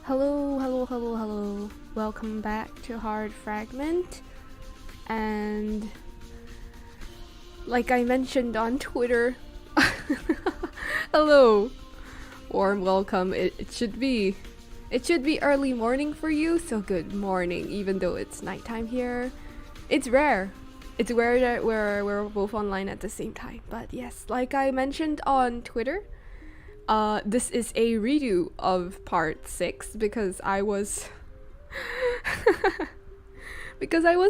Hello, hello, hello, hello. Welcome back to Hard Fragment. And like I mentioned on Twitter, hello. Warm welcome. It should be early morning for you, so good morning, even though it's nighttime here. It's rare. It's rare that we're both online at the same time. But yes, like I mentioned on Twitter, this is a redo of part 6 because I was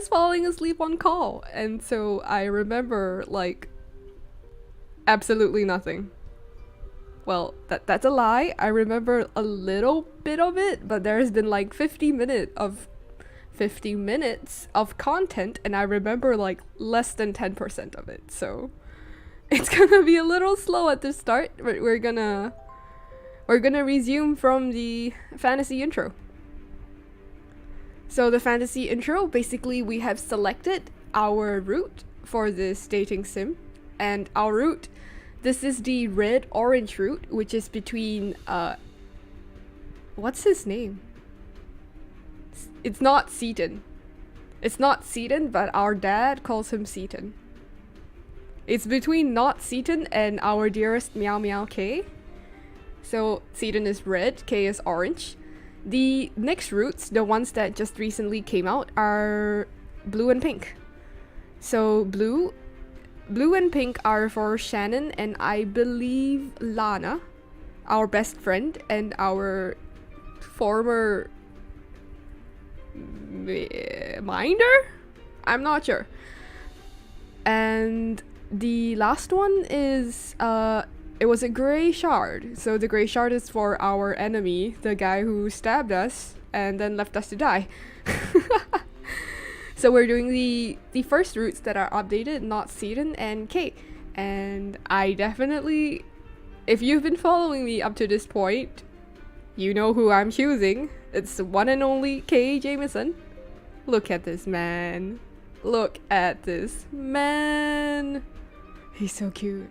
falling asleep on call, and so I remember like absolutely nothing. Well, that's a lie. I remember a little bit of it, but there's been like 50 minutes of content, and I remember like less than 10% of it. So it's gonna be a little slow at the start, but we're gonna resume from the fantasy intro. So the fantasy intro, basically we have selected our route for this dating sim, and our route, this is the red-orange route, which is between what's his name? It's not Seaton. It's not Seaton, but our dad calls him Seaton. It's between not Seaton and our dearest Meow Meow K. So Seaton is red, K is orange. The next routes, the ones that just recently came out, are blue and pink. So blue and pink are for Shannon and I believe Lana, our best friend and our former minder? I'm not sure. And the last one is it was a gray shard. So the gray shard is for our enemy, the guy who stabbed us and then left us to die. So we're doing the first routes that are updated, not Seaton and Kate. And I definitely, if you've been following me up to this point, you know who I'm choosing. It's the one and only K. Jameson. Look at this man. Look at this man. He's so cute.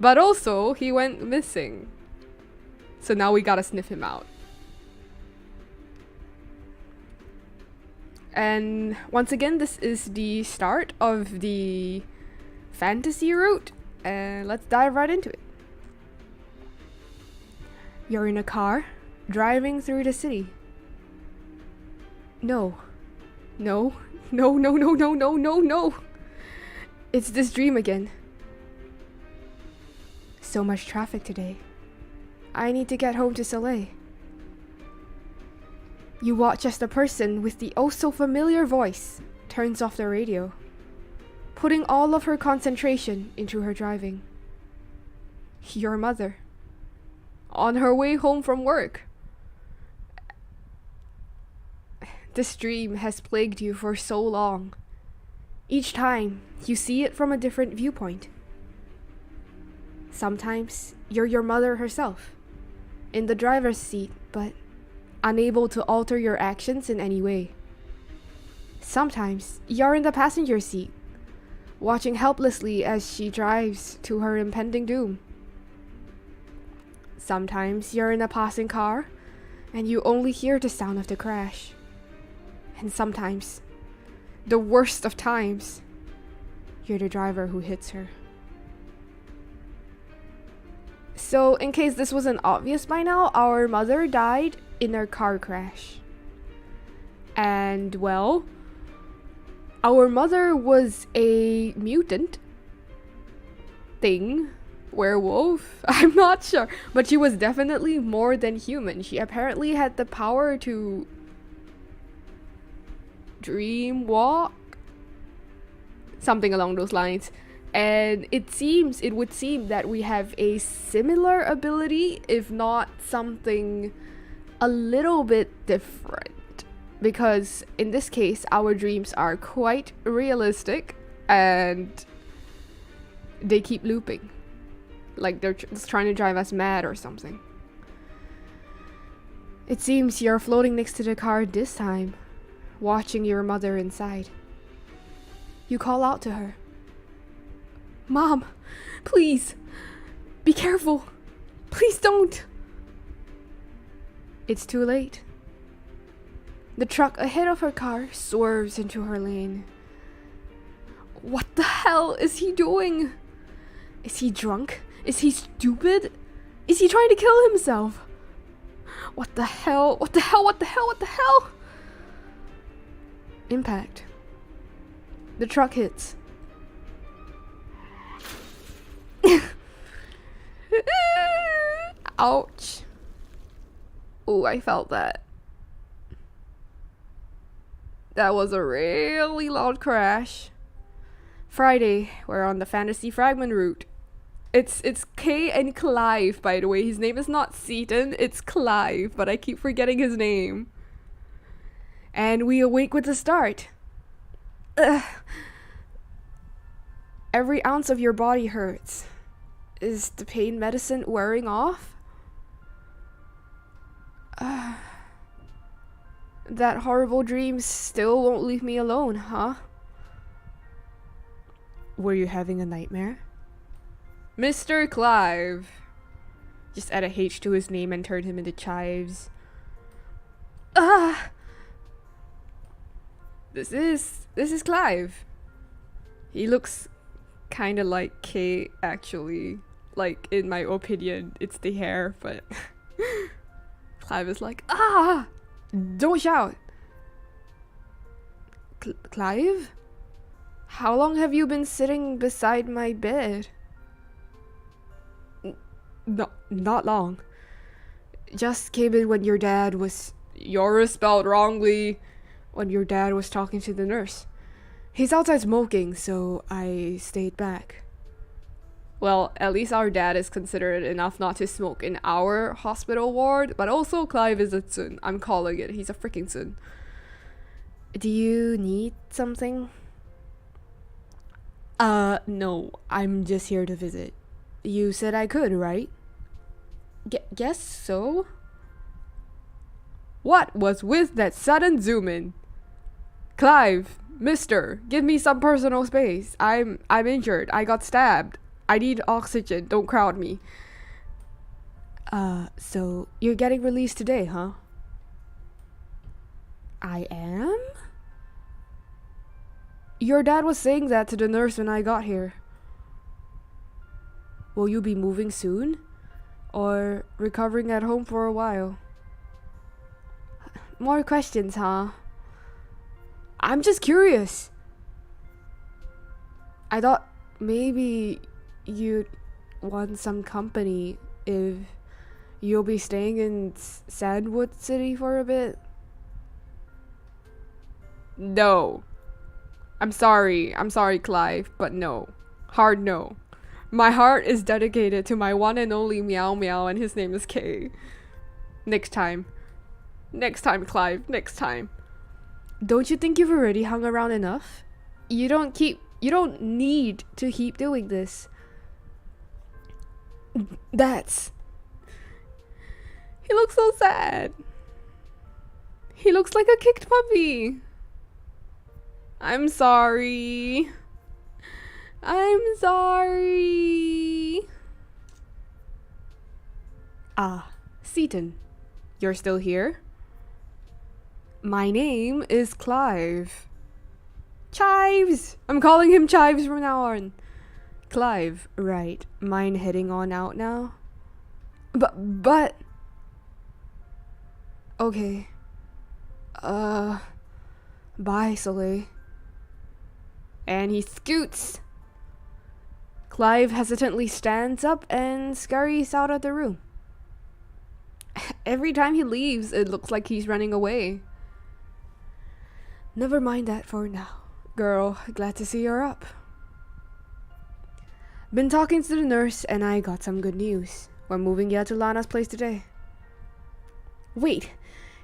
But also, he went missing. So now we gotta sniff him out. And once again, this is the start of the fantasy route. And let's dive right into it. You're in a car, driving through the city. No. It's this dream again. So much traffic today. I need to get home to Soleil. You watch as the person with the oh so familiar voice turns off the radio, putting all of her concentration into her driving. Your mother. On her way home from work. This dream has plagued you for so long. Each time, you see it from a different viewpoint. Sometimes, you're your mother herself, in the driver's seat, but unable to alter your actions in any way. Sometimes, you're in the passenger seat, watching helplessly as she drives to her impending doom. Sometimes, you're in a passing car, and you only hear the sound of the crash. And sometimes, the worst of times, you're the driver who hits her. So, in case this wasn't obvious by now, our mother died in a car crash. And, well, our mother was a mutant thing, werewolf, I'm not sure. But she was definitely more than human. She apparently had the power to dream walk, something along those lines. And it would seem that we have a similar ability, if not something a little bit different. Because in this case, our dreams are quite realistic and they keep looping. Like they're just trying to drive us mad or something. It seems you're floating next to the car this time, watching your mother inside. You call out to her. Mom, please, be careful. Please don't. It's too late. The truck ahead of her car swerves into her lane. What the hell is he doing? Is he drunk? Is he stupid? Is he trying to kill himself? What the hell? What the hell? What the hell? What the hell? Impact. The truck hits. Ouch. Oh, I felt that. That was a really loud crash. Friday, we're on the fantasy fragment route. It's Kay and Clive, by the way. His name is not Seaton, it's Clive, but I keep forgetting his name. And we awake with a start. Ugh. Every ounce of your body hurts. Is the pain medicine wearing off? That horrible dream still won't leave me alone, huh? Were you having a nightmare? Mr. Clive. Just add a H to his name and turn him into Chives. This is Clive. He looks kinda like Kate, actually. Like, in my opinion, it's the hair, but Clive is like, don't shout. Clive? How long have you been sitting beside my bed? No, not long. Just came in when your dad was... You're spelled wrongly. When your dad was talking to the nurse. He's outside smoking, so I stayed back. Well, at least our dad is considerate enough not to smoke in our hospital ward, but also Clive is a tsun. I'm calling it. He's a freaking tsun. Do you need something? No. I'm just here to visit. You said I could, right? Guess so? What was with that sudden zoom in? Clive, mister, give me some personal space. I'm injured. I got stabbed. I need oxygen. Don't crowd me. So you're getting released today, huh? I am? Your dad was saying that to the nurse when I got here. Will you be moving soon? Or recovering at home for a while? More questions, huh? I'm just curious. I thought maybe you'd want some company if you'll be staying in Sandwood City for a bit. No. I'm sorry, Clive, but no. Hard no. My heart is dedicated to my one and only Meow Meow, and his name is Kay. Next time. Next time, Clive. Next time. Don't you think you've already hung around enough? You don't need to keep doing this. He looks so sad. He looks like a kicked puppy. I'm sorry. I'm sorry. Seaton. You're still here? My name is Clive. Chives! I'm calling him Chives from now on. Clive, right. Mind heading on out now? But... Okay. Bye, Soleil. And he scoots. Clive hesitantly stands up and scurries out of the room. Every time he leaves, it looks like he's running away. Never mind that for now. Girl, glad to see you're up. Been talking to the nurse and I got some good news. We're moving you to Lana's place today. Wait,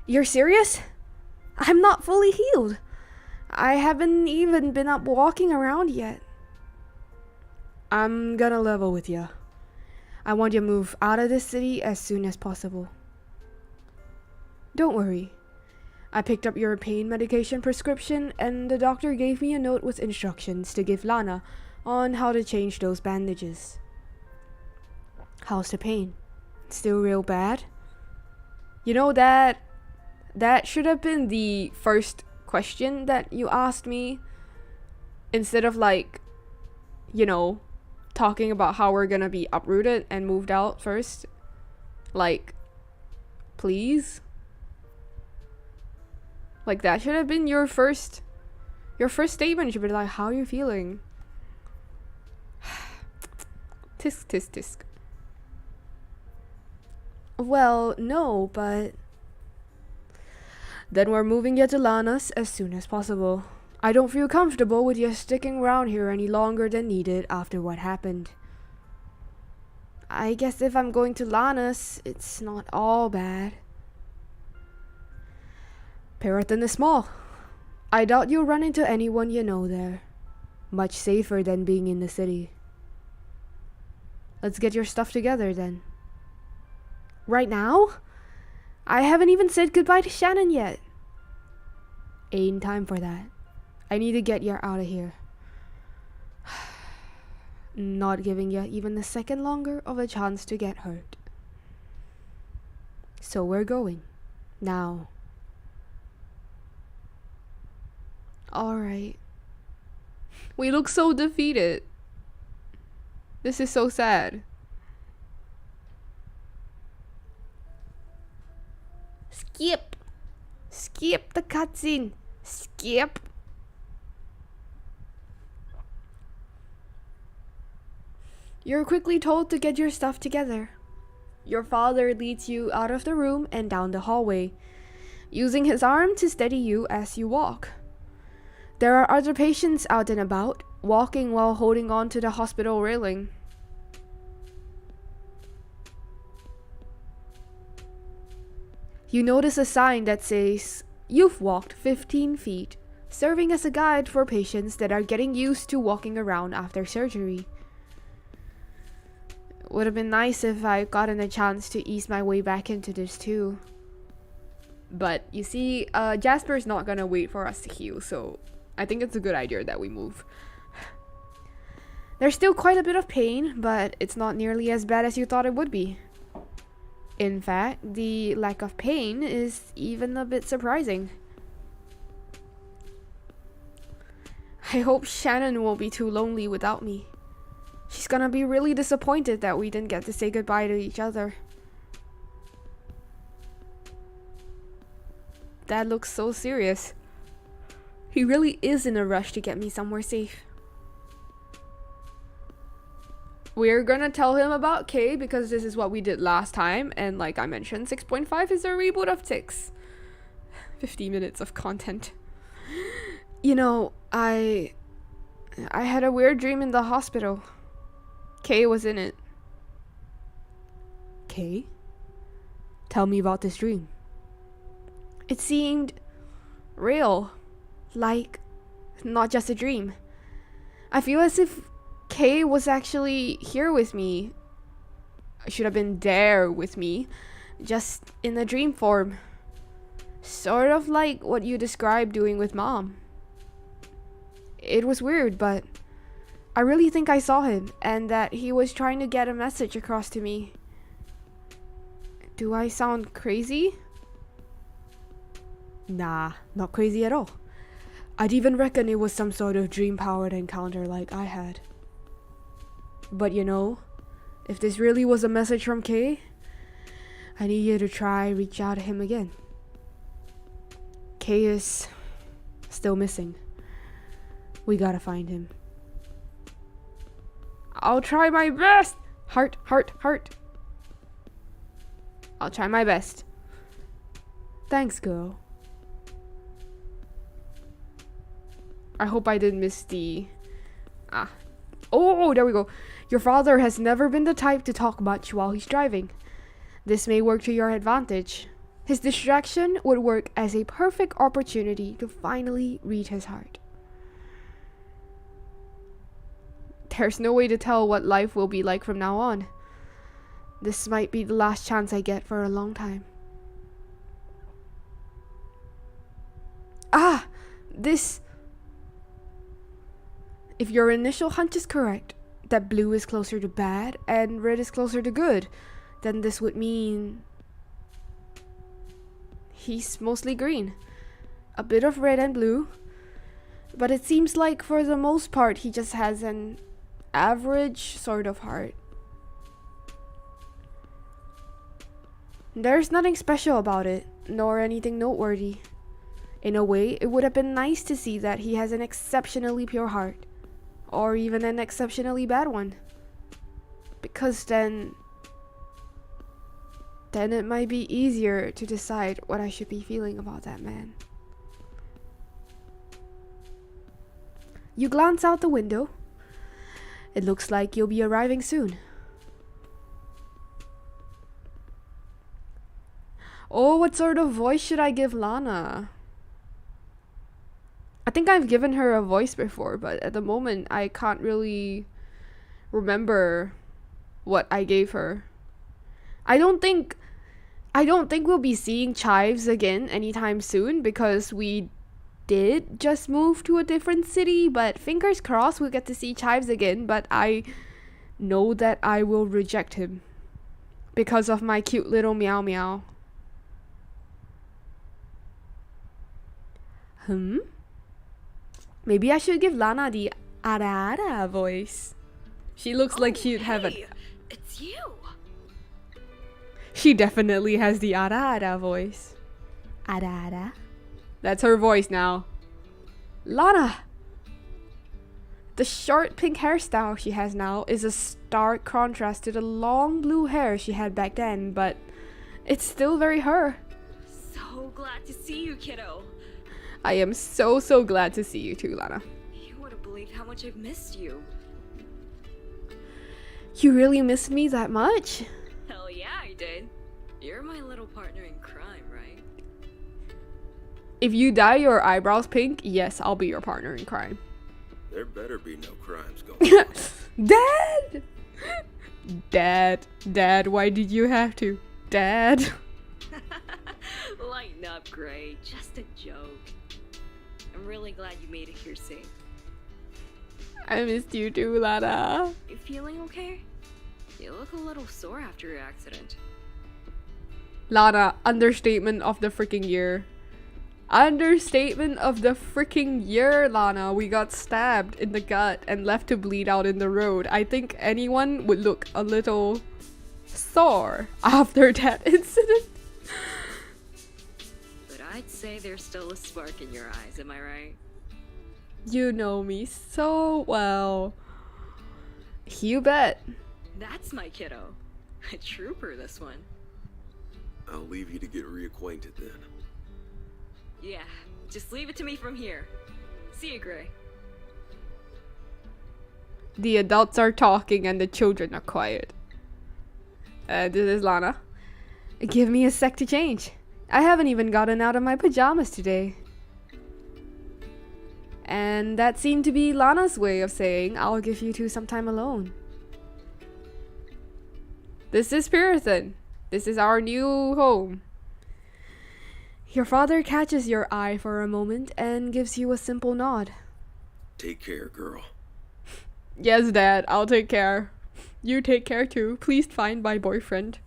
you're serious? I'm not fully healed. I haven't even been up walking around yet. I'm gonna level with you. I want you to move out of this city as soon as possible. Don't worry. I picked up your pain medication prescription and the doctor gave me a note with instructions to give Lana on how to change those bandages. How's the pain? Still real bad? You know that should have been the first question that you asked me, instead of like, you know, talking about how we're gonna be uprooted and moved out first. Like, please? Like, that should have been your first statement. Should be like, how are you feeling? Tisk tisk tisk. Well, no, but then we're moving you to Lanus as soon as possible. I don't feel comfortable with you sticking around here any longer than needed after what happened. I guess if I'm going to Lanus, it's not all bad. Periton is small. I doubt you'll run into anyone you know there. Much safer than being in the city. Let's get your stuff together then. Right now? I haven't even said goodbye to Shannon yet. Ain't time for that. I need to get you out of here. Not giving you even a second longer of a chance to get hurt. So we're going. Now. Alright. We look so defeated. This is so sad. Skip. Skip the cutscene. Skip. You're quickly told to get your stuff together. Your father leads you out of the room and down the hallway, using his arm to steady you as you walk. There are other patients out and about, walking while holding on to the hospital railing. You notice a sign that says, "You've walked 15 feet," serving as a guide for patients that are getting used to walking around after surgery. Would have been nice if I gotten a chance to ease my way back into this too. But you see, Jasper's not gonna wait for us to heal, so I think it's a good idea that we move. There's still quite a bit of pain, but it's not nearly as bad as you thought it would be. In fact, the lack of pain is even a bit surprising. I hope Shannon won't be too lonely without me. She's gonna be really disappointed that we didn't get to say goodbye to each other. Dad looks so serious. He really is in a rush to get me somewhere safe. We're gonna tell him about Kay because this is what we did last time, and like I mentioned, 6.5 is a reboot of 6. 50 minutes of content. You know, I had a weird dream in the hospital. Kay was in it. Kay? Tell me about this dream. It seemed real. Like, not just a dream. I feel as if Kay was actually here with me. Should have been there with me. Just in a dream form. Sort of like what you described doing with Mom. It was weird, but I really think I saw him, and that he was trying to get a message across to me. Do I sound crazy? Nah, not crazy at all. I'd even reckon it was some sort of dream-powered encounter like I had. But you know, if this really was a message from Kay, I need you to try reach out to him again. Kay is still missing. We gotta find him. I'll try my best! Heart, heart, heart. I'll try my best. Thanks, girl. I hope I didn't miss the... Oh, there we go. Your father has never been the type to talk much while he's driving. This may work to your advantage. His distraction would work as a perfect opportunity to finally read his heart. There's no way to tell what life will be like from now on. This might be the last chance I get for a long time. This... If your initial hunch is correct, that blue is closer to bad and red is closer to good, then this would mean... he's mostly green. A bit of red and blue. But it seems like for the most part he just has an average sort of heart. There's nothing special about it, nor anything noteworthy. In a way, it would have been nice to see that he has an exceptionally pure heart. Or even an exceptionally bad one. Because then it might be easier to decide what I should be feeling about that man. You glance out the window. It looks like you'll be arriving soon. Oh, what sort of voice should I give Lana? I think I've given her a voice before, but at the moment I can't really remember what I gave her. I don't think we'll be seeing Chives again anytime soon because we did just move to a different city, but fingers crossed we'll get to see Chives again, but I know that I will reject him because of my cute little meow meow. Maybe I should give Lana the ara ara voice. She looks like she'd have a... It's you! She definitely has the ara ara voice. Ara ara. That's her voice now. Lana! The short pink hairstyle she has now is a stark contrast to the long blue hair she had back then, but it's still very her. So glad to see you, kiddo. I am so glad to see you too, Lana. You would have believed how much I've missed you. You really missed me that much? Hell yeah, I did. You're my little partner in crime, right? If you dye your eyebrows pink, yes, I'll be your partner in crime. There better be no crimes going on. Dad, why did you have to? Dad. Lighten up, Gray. Just a joke. I'm really glad you made it here safe. I missed you too, Lana. You feeling okay? You look a little sore after your accident. Lana, understatement of the freaking year. Understatement of the freaking year, Lana. We got stabbed in the gut and left to bleed out in the road. I think anyone would look a little sore after that incident. But I'd say there's still a spark in your eyes, am I right? You know me so well. You bet. That's my kiddo. A trooper, this one. I'll leave you to get reacquainted then. Yeah, just leave it to me from here. See you, Gray. The adults are talking and the children are quiet. This is Lana. Give me a sec to change. I haven't even gotten out of my pajamas today. And that seemed to be Lana's way of saying, I'll give you two some time alone. This is Puritan. This is our new home. Your father catches your eye for a moment and gives you a simple nod. Take care, girl. Yes, Dad, I'll take care. You take care too. Please find my boyfriend.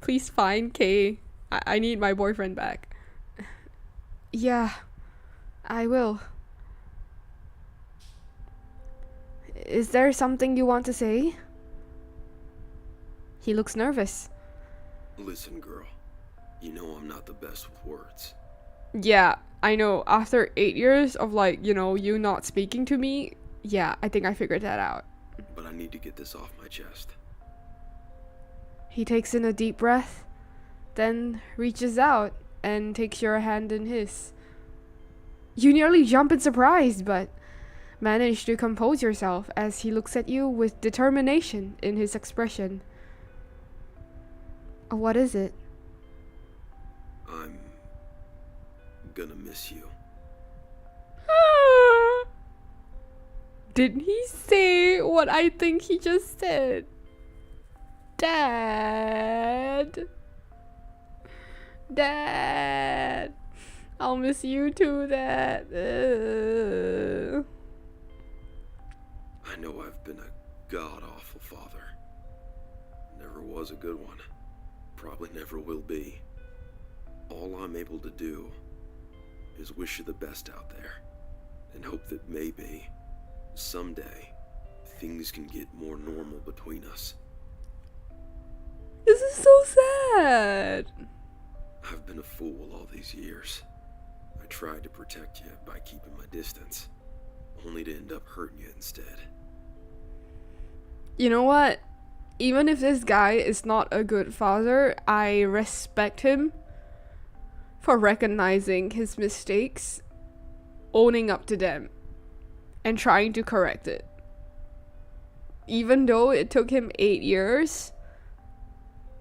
Please find Kay. I need my boyfriend back. Yeah, I will. Is there something you want to say? He looks nervous. Listen, girl. You know I'm not the best with words. Yeah, I know. After 8 years of you not speaking to me, yeah, I think I figured that out. But I need to get this off my chest. He takes in a deep breath, then reaches out and takes your hand in his. You nearly jump in surprise, but manage to compose yourself as he looks at you with determination in his expression. What is it? I'm gonna miss you. Didn't he say what I think he just said? Dad. I'll miss you too, Dad. I know I've been a god-awful father. Never was a good one. Probably never will be. All I'm able to do is wish you the best out there, and hope that maybe, someday, things can get more normal between us. This is so sad. I've been a fool all these years. I tried to protect you by keeping my distance, only to end up hurting you instead. You know what? Even if this guy is not a good father, I respect him for recognizing his mistakes, owning up to them, and trying to correct it. Even though it took him 8 years,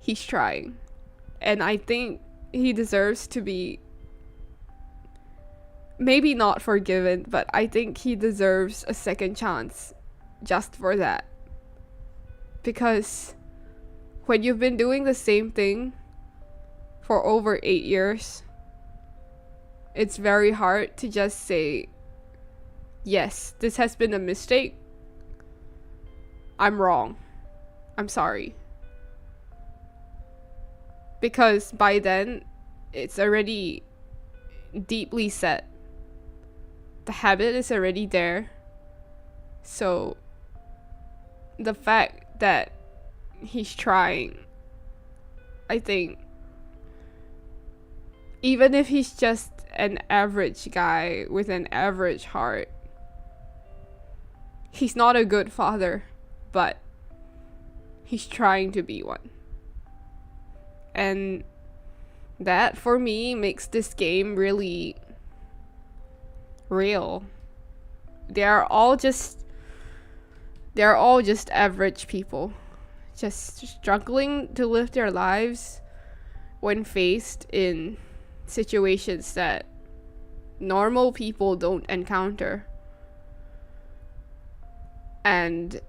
he's trying. And I think he deserves to be, maybe not forgiven, but I think he deserves a second chance just for that. Because when you've been doing the same thing for over 8 years, it's very hard to just say, yes, this has been a mistake. I'm wrong. I'm sorry. Because by then, it's already deeply set. The habit is already there. So, the fact that he's trying, I think, even if he's just an average guy with an average heart, he's not a good father, but he's trying to be one. And that, for me, makes this game really real. They're all just average people, just struggling to live their lives when faced in situations that normal people don't encounter. And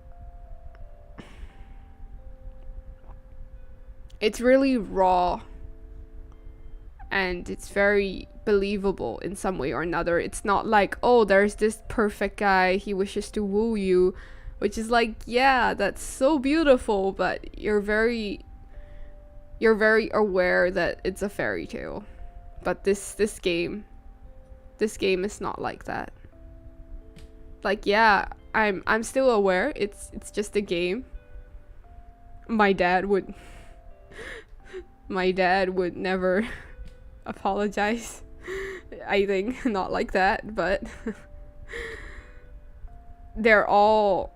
it's really raw, and it's very believable in some way or another. It's not like, oh, there's this perfect guy, he wishes to woo you, which is like, yeah, that's so beautiful, but you're very aware that it's a fairy tale. But this game is not like that. Like, yeah, I'm still aware it's just a game. My dad would never apologize. I think not like that, but they're all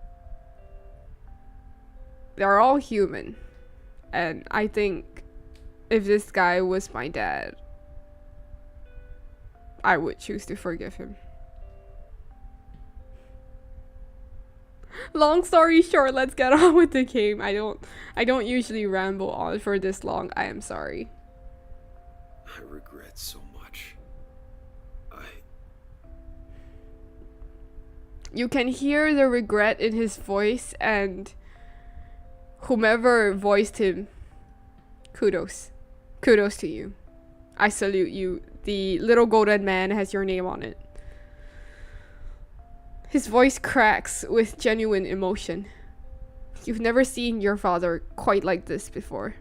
human. And I think if this guy was my dad, I would choose to forgive him. Long story short, let's get on with the game. I don't usually ramble on for this long. I am sorry. I regret so much. You can hear the regret in his voice, and whomever voiced him, kudos to you. I salute you. The little golden man has your name on it. His voice cracks with genuine emotion. You've never seen your father quite like this before.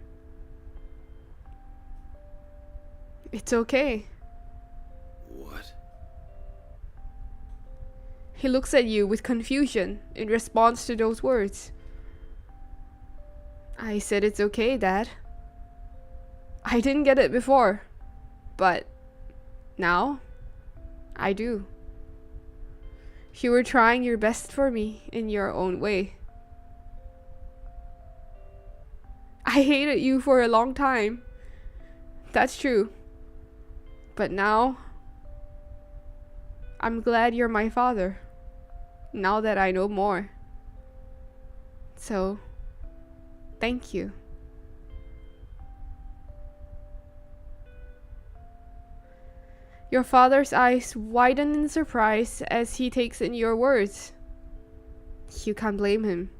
It's okay. What? He looks at you with confusion in response to those words. I said it's okay, Dad. I didn't get it before, but now I do. You were trying your best for me in your own way. I hated you for a long time. That's true. But now, I'm glad you're my father. Now that I know more. So, thank you. Your father's eyes widen in surprise as he takes in your words. You can't blame him.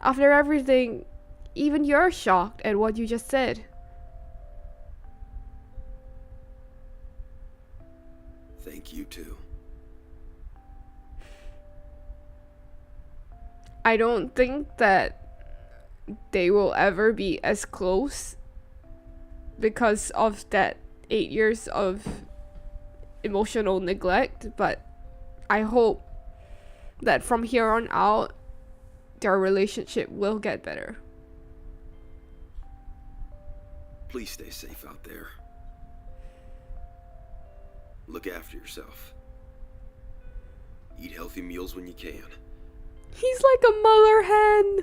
After everything, even you're shocked at what you just said. Thank you too. I don't think that they will ever be as close because of that 8 years of emotional neglect, but I hope that from here on out, their relationship will get better. Please stay safe out there. Look after yourself. Eat healthy meals when you can. He's like a mother hen.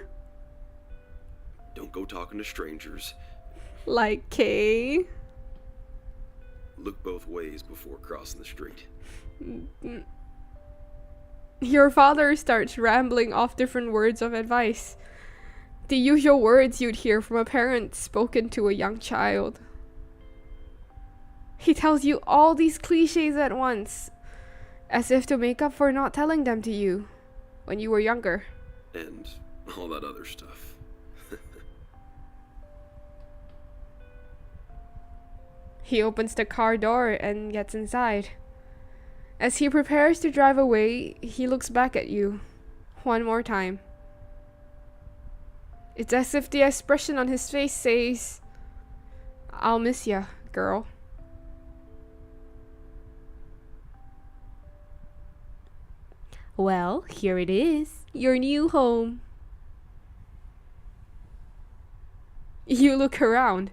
Don't go talking to strangers. Like Kay. Look both ways before crossing the street. Your father starts rambling off different words of advice. The usual words you'd hear from a parent spoken to a young child. He tells you all these cliches at once, as if to make up for not telling them to you when you were younger. And all that other stuff. He opens the car door and gets inside. As he prepares to drive away, he looks back at you one more time. It's as if the expression on his face says, "I'll miss ya, girl." Well, here it is, your new home. You look around.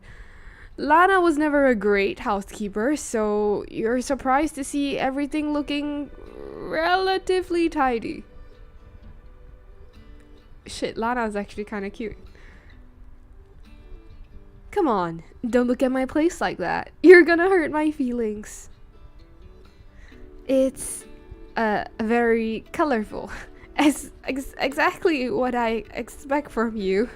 Lana was never a great housekeeper, so you're surprised to see everything looking relatively tidy. Shit, Lana's actually kind of cute. Come on, don't look at my place like that. You're gonna hurt my feelings. It's very colorful. Exactly what I expect from you.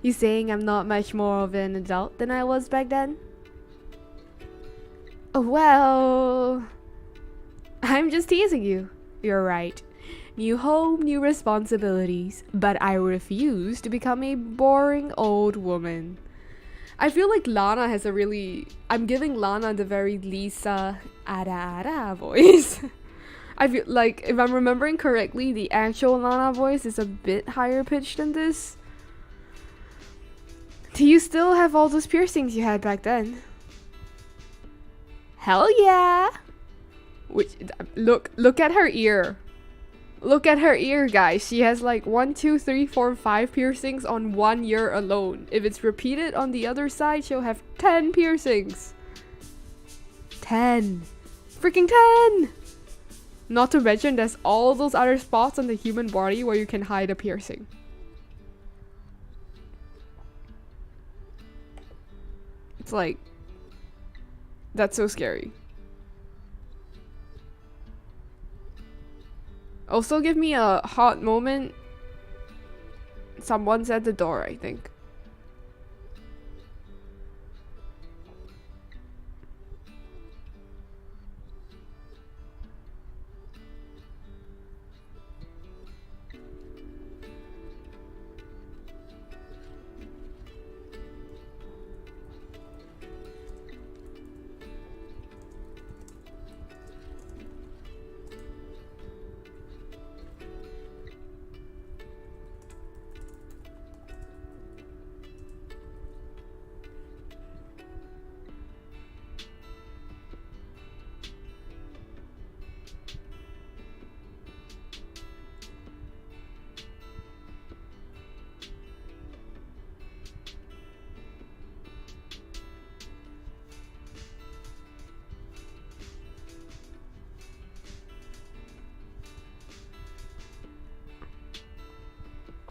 You saying I'm not much more of an adult than I was back then? Well, I'm just teasing you. You're right. New home, new responsibilities. But I refuse to become a boring old woman. I feel like Lana has a really... I'm giving Lana the very Lisa Ada voice. I feel like, if I'm remembering correctly, the actual Lana voice is a bit higher pitched than this. Do you still have all those piercings you had back then? Hell yeah! Which, look at her ear. Look at her ear, guys. She has like 1, 2, 3, 4, 5 piercings on one ear alone. If it's repeated on the other side, she'll have 10 piercings. 10. Freaking 10! Not to mention there's all those other spots on the human body where you can hide a piercing. It's like... that's so scary. Also, give me a hot moment. Someone's at the door, I think.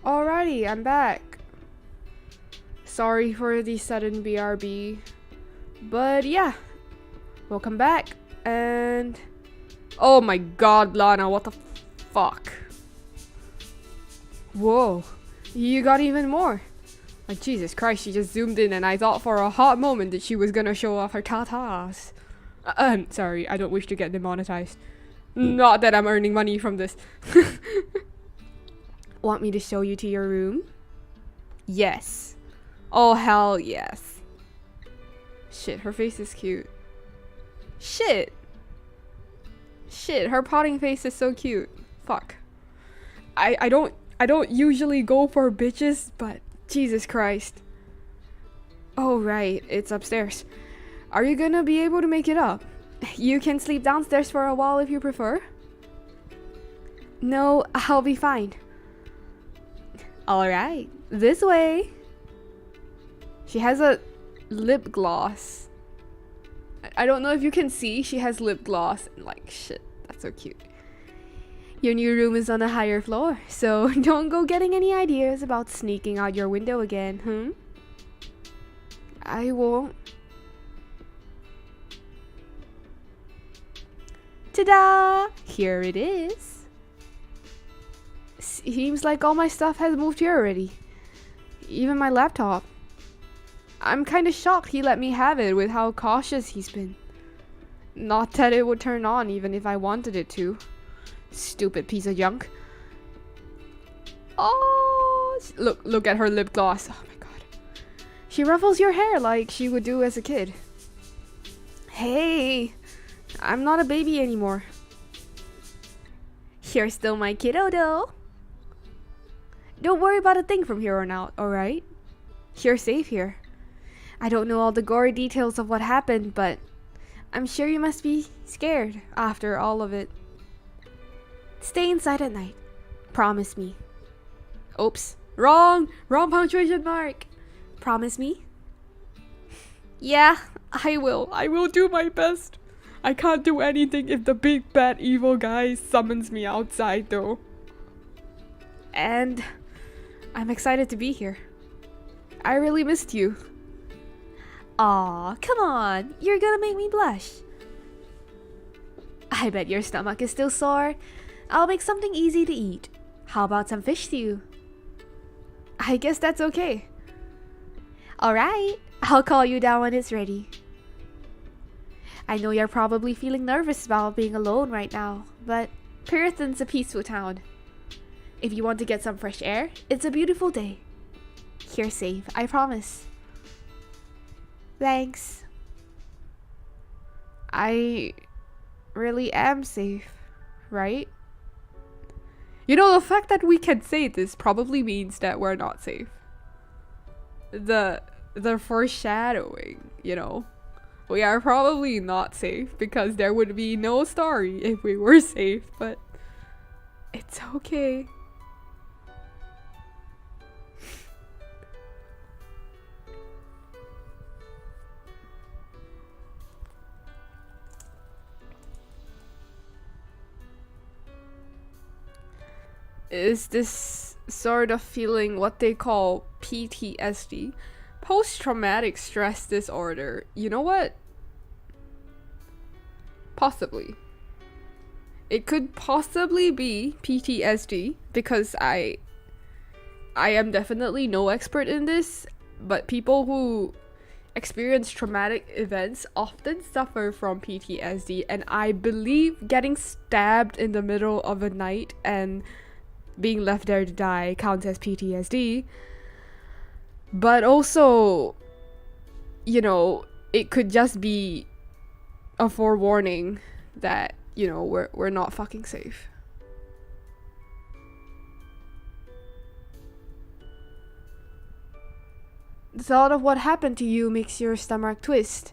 Alrighty, I'm back. Sorry for the sudden BRB. But yeah, welcome back. And oh my god, Lana, what the fuck? Whoa, you got even more. Like, Jesus Christ, she just zoomed in and I thought for a hot moment that she was gonna show off her tatas. Sorry, I don't wish to get demonetized. Not that I'm earning money from this. Want me to show you to your room? Yes. Oh, hell yes. Shit, her face is cute. Shit. Shit, her potting face is so cute. Fuck. I don't usually go for bitches, but Jesus Christ. Oh, right, it's upstairs. Are you gonna be able to make it up? You can sleep downstairs for a while if you prefer. No, I'll be fine. Alright, this way. She has a lip gloss. I don't know if you can see, she has lip gloss. Like, shit, that's so cute. Your new room is on a higher floor, so don't go getting any ideas about sneaking out your window again, I won't. Ta-da! Here it is. Seems like all my stuff has moved here already. Even my laptop. I'm kinda shocked he let me have it with how cautious he's been. Not that it would turn on even if I wanted it to. Stupid piece of junk. Oh, look at her lip gloss. Oh my god. She ruffles your hair like she would do as a kid. Hey, I'm not a baby anymore. You're still my kiddo though. Don't worry about a thing from here on out, alright? You're safe here. I don't know all the gory details of what happened, but I'm sure you must be scared after all of it. Stay inside at night. Promise me. Oops. Wrong punctuation mark. Promise me? Yeah, I will. I will do my best. I can't do anything if the big bad evil guy summons me outside though. And I'm excited to be here. I really missed you. Aw, come on. You're gonna make me blush. I bet your stomach is still sore. I'll make something easy to eat. How about some fish stew? I guess that's okay. Alright, I'll call you down when it's ready. I know you're probably feeling nervous about being alone right now, but Puritan's a peaceful town. If you want to get some fresh air, it's a beautiful day. You're safe, I promise. Thanks. I really am safe, right? You know, the fact that we can say this probably means that we're not safe. The foreshadowing, you know. We are probably not safe because there would be no story if we were safe, but it's okay. Is this sort of feeling what they call PTSD? Post-traumatic stress disorder. You know what? Possibly. It could possibly be PTSD because I am definitely no expert in this, but people who experience traumatic events often suffer from PTSD, and I believe getting stabbed in the middle of the night and being left there to die counts as PTSD. But also, you know, it could just be a forewarning that, you know, we're not fucking safe. The thought of what happened to you makes your stomach twist,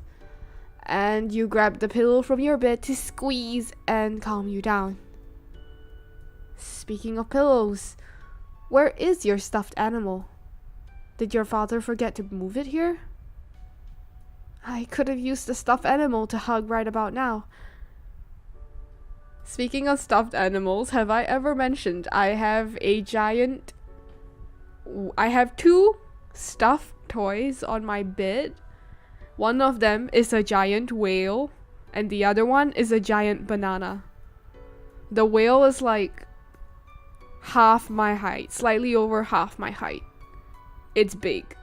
and you grab the pillow from your bed to squeeze and calm you down. Speaking of pillows, where is your stuffed animal? Did your father forget to move it here? I could have used the stuffed animal to hug right about now. Speaking of stuffed animals, have I ever mentioned I have two stuffed toys on my bed? One of them is a giant whale, and the other one is a giant banana. The whale is like half my height, slightly over half my height. It's big.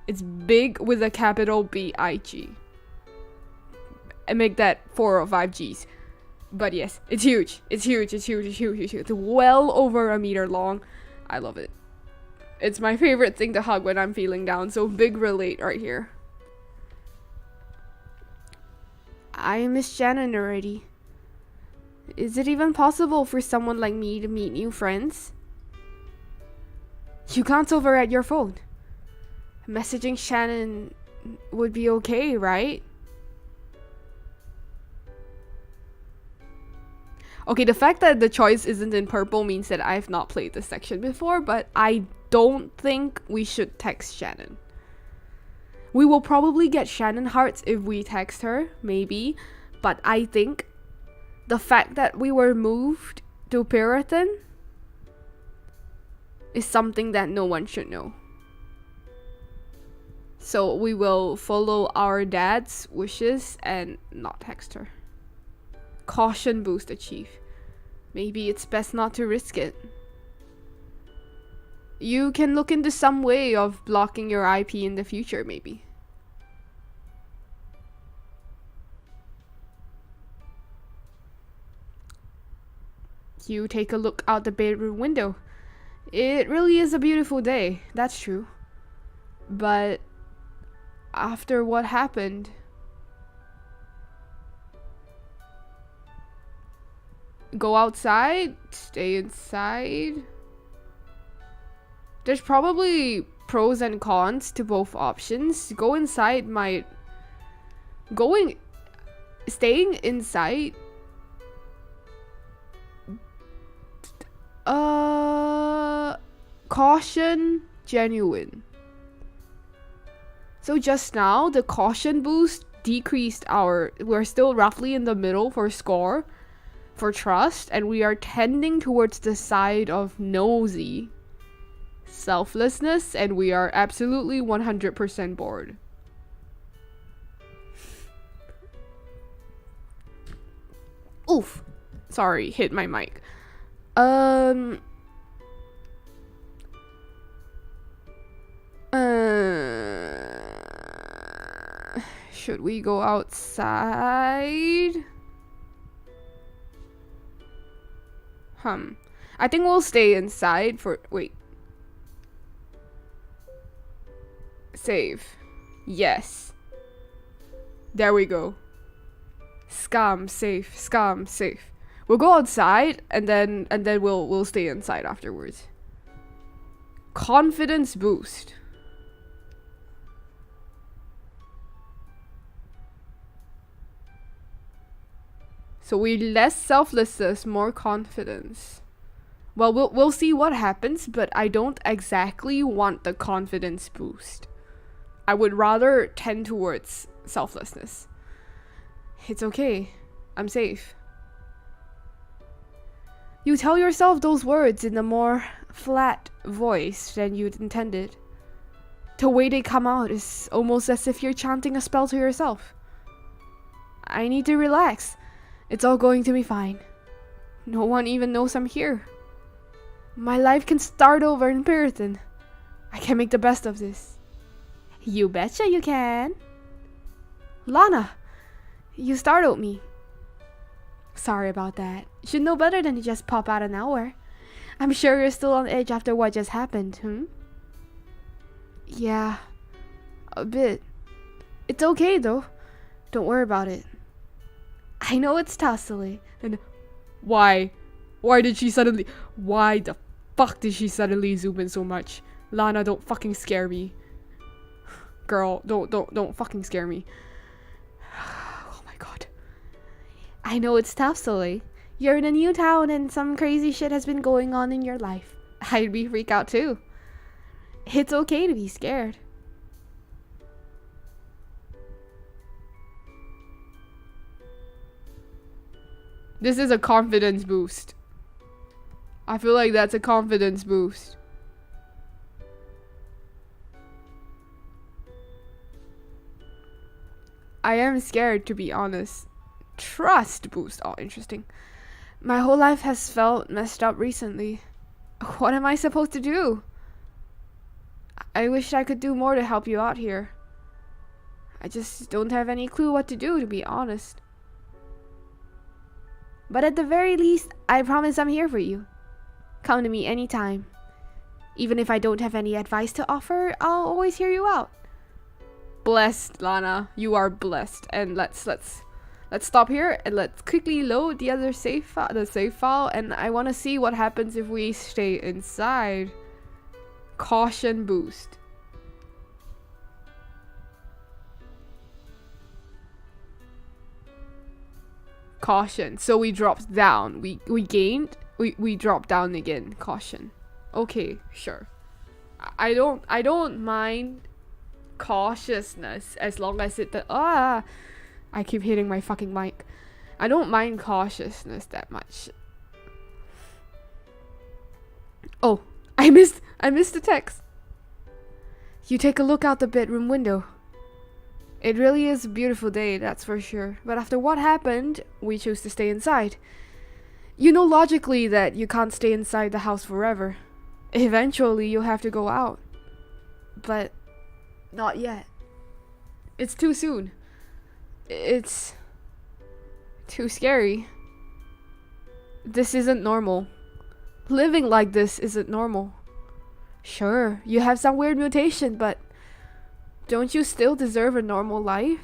It's big with a capital B-I-G. And make that 4 or 5 G's. But yes, it's huge. It's huge. It's huge. It's huge. It's huge. It's well over a meter long. I love it. It's my favorite thing to hug when I'm feeling down. So big relate right here. I miss Shannon already. Is it even possible for someone like me to meet new friends? You glance over at your phone. Messaging Shannon would be okay, right? Okay, the fact that the choice isn't in purple means that I've not played this section before, but I don't think we should text Shannon. We will probably get Shannon hearts if we text her, maybe, but I think the fact that we were moved to Puritan is something that no one should know. So we will follow our dad's wishes and not text her. Caution boost achieved. Maybe it's best not to risk it. You can look into some way of blocking your IP in the future, maybe. You take a look out the bedroom window. It really is a beautiful day, that's true. But after what happened, go outside, stay inside. There's probably pros and cons to both options. Go inside might... Staying inside... Caution, genuine. So just now, the caution boost decreased our... We're still roughly in the middle for score, for trust, and we are tending towards the side of nosy. Selflessness, and we are absolutely 100% bored. Oof. Sorry, hit my mic. Should we go outside? I think we'll stay inside for... Wait. Save. Yes. There we go. Scam safe. Scam safe. We'll go outside and then we'll stay inside afterwards. Confidence boost. So we less selflessness, more confidence. Well, we'll see what happens, but I don't exactly want the confidence boost. I would rather tend towards selflessness. It's okay. I'm safe. You tell yourself those words in a more flat voice than you'd intended. The way they come out is almost as if you're chanting a spell to yourself. I need to relax. It's all going to be fine. No one even knows I'm here. My life can start over in Puritan. I can make the best of this. You betcha you can. Lana, you startled me. Sorry about that. You should know better than to just pop out of nowhere. I'm sure you're still on edge after what just happened, Yeah, a bit. It's okay though. Don't worry about it. I know it's tussly. And why? Why the fuck did she suddenly zoom in so much? Lana, don't fucking scare me. Girl, don't fucking scare me. Oh my god. I know it's tussly. You're in a new town and some crazy shit has been going on in your life. I'd be freaked out too. It's okay to be scared. This is a confidence boost. I feel like that's a confidence boost. I am scared, to be honest. Trust boost. Oh, interesting. My whole life has felt messed up recently. What am I supposed to do? I wish I could do more to help you out here. I just don't have any clue what to do, to be honest. But at the very least, I promise I'm here for you. Come to me anytime. Even if I don't have any advice to offer, I'll always hear you out. Blessed, Lana. You are blessed. And let's stop here and let's quickly load the other save file. And I want to see what happens if we stay inside. Caution boost. Caution. So we dropped down. We gained. We dropped down again. Caution. Okay, sure. I don't mind cautiousness as long as I keep hitting my fucking mic. I don't mind cautiousness that much. Oh, I missed the text. You take a look out the bedroom window. It really is a beautiful day, that's for sure. But after what happened, we chose to stay inside. You know logically that you can't stay inside the house forever. Eventually, you'll have to go out. But not yet. It's too soon. It's too scary. This isn't normal. Living like this isn't normal. Sure, you have some weird mutation, but don't you still deserve a normal life?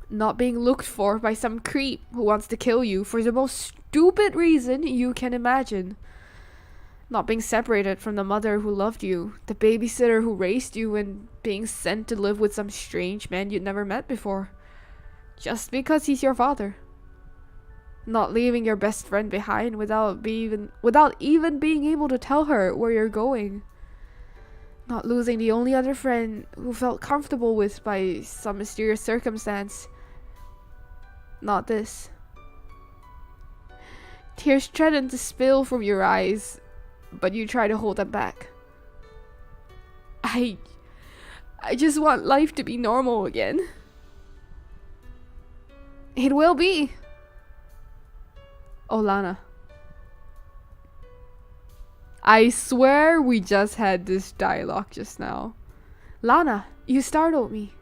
Not being looked for by some creep who wants to kill you for the most stupid reason you can imagine. Not being separated from the mother who loved you, the babysitter who raised you, and being sent to live with some strange man you'd never met before. Just because he's your father. Not leaving your best friend behind without even being able to tell her where you're going. Not losing the only other friend who felt comfortable with by some mysterious circumstance. Not this. Tears threaten to spill from your eyes, but you try to hold them back. I just want life to be normal again. It will be. Oh, Lana. I swear we just had this dialogue just now. Lana, you startled me.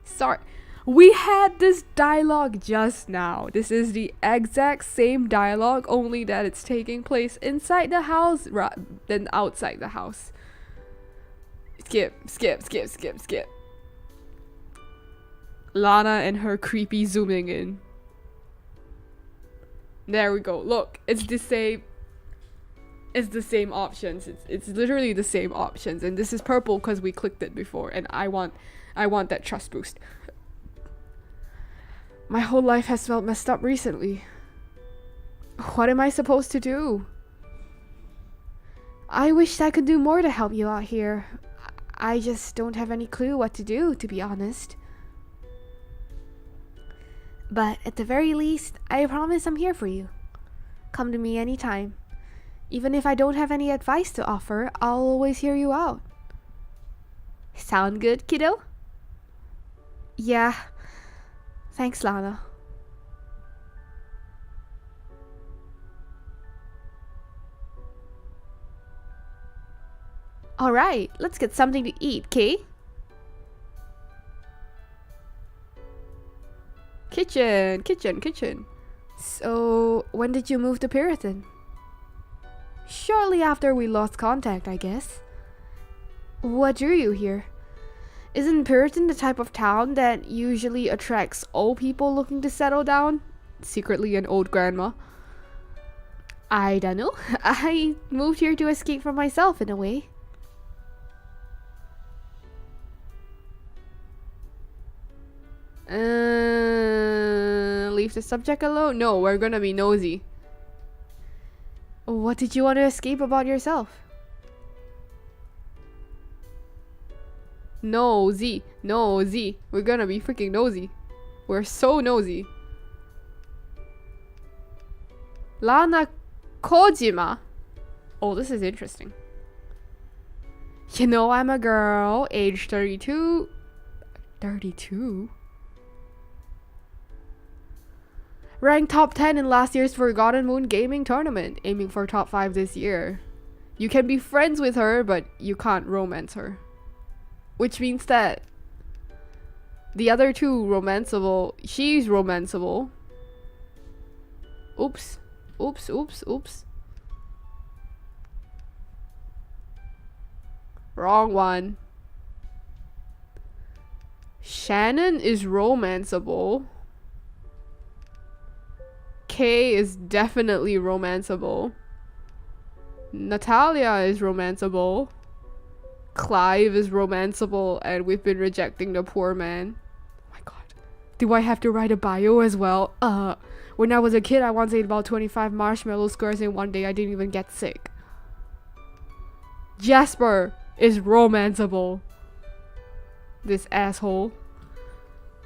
Sorry. We had this dialogue just now. This is the exact same dialogue, only that it's taking place inside the house rather than outside the house. Skip. Lana and her creepy zooming in. There we go. Look, it's the same options. It's literally the same options, and this is purple because we clicked it before, and I want that trust boost. My whole life has felt messed up recently. What am I supposed to do? I wish I could do more to help you out here. I just don't have any clue what to do, to be honest. But at the very least, I promise I'm here for you. Come to me anytime. Even if I don't have any advice to offer, I'll always hear you out. Sound good, kiddo? Yeah. Thanks, Lana. Alright, let's get something to eat, Kay? Kitchen. So, when did you move to Puritan? Shortly after we lost contact, I guess. What drew you here? Isn't Puritan the type of town that usually attracts old people looking to settle down? Secretly an old grandma. I don't know. I moved here to escape from myself in a way. Leave the subject alone? No, we're gonna be nosy. What did you want to escape about yourself? Nosy. We're gonna be freaking nosy. We're so nosy. Lana Kojima. Oh, this is interesting. You know, I'm a girl, age 32. 32? Ranked top 10 in last year's Forgotten Moon gaming tournament, aiming for top 5 this year. You can be friends with her, but you can't romance her. Which means that the other two romanceable, she's romanceable. Oops. Wrong one. Shannon is romanceable. Kay is definitely romanceable. Natalia is romanceable. Clive is romanceable, and we've been rejecting the poor man. Oh my Do I have to write a bio as well? When I was a kid, I once ate about 25 marshmallow squares in one day. I didn't even get sick. Jasper is romanceable. This asshole.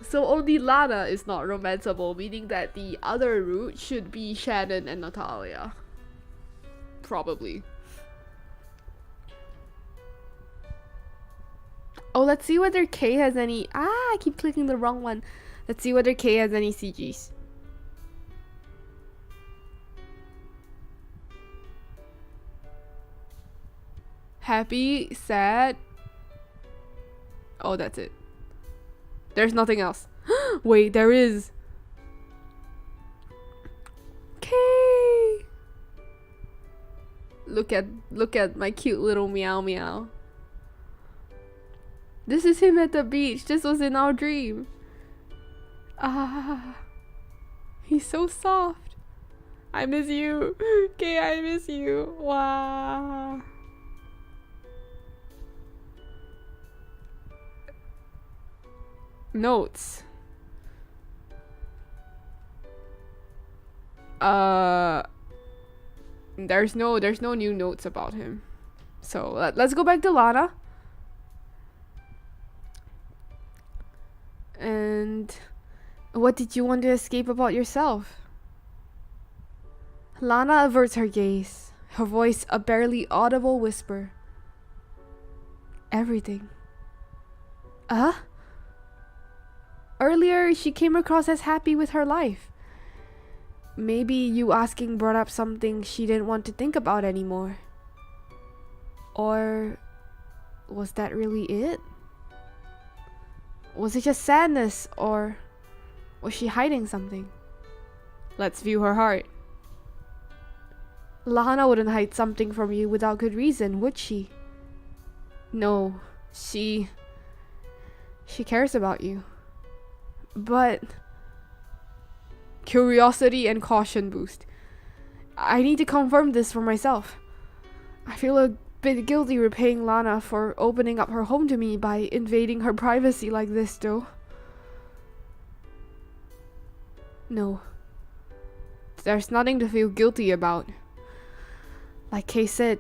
So only Lana is not romanceable, meaning that the other route should be Shannon and Natalia. Probably. Oh, let's see whether Kay has any... I keep clicking the wrong one. Let's see whether Kay has any CGs. Happy, sad. Oh, that's it. There's nothing else. Wait, there is. Kay. Look at my cute little meow meow. This is him at the beach. This was in our dream. Ah. He's so soft. I miss you. Kay, I miss you. Wow. Notes. There's no new notes about him. So let's go back to Lana. And what did you want to escape about yourself? Lana averts her gaze, her voice a barely audible whisper. Everything. Earlier, she came across as happy with her life. Maybe you asking brought up something she didn't want to think about anymore. Or was that really it? Was it just sadness, or was she hiding something? Let's view her heart. Lana wouldn't hide something from you without good reason, would she? No, she cares about you. But curiosity and caution boost. I need to confirm this for myself. I feel a bit guilty repaying Lana for opening up her home to me by invading her privacy like this, though. No. There's nothing to feel guilty about. Like Kay said,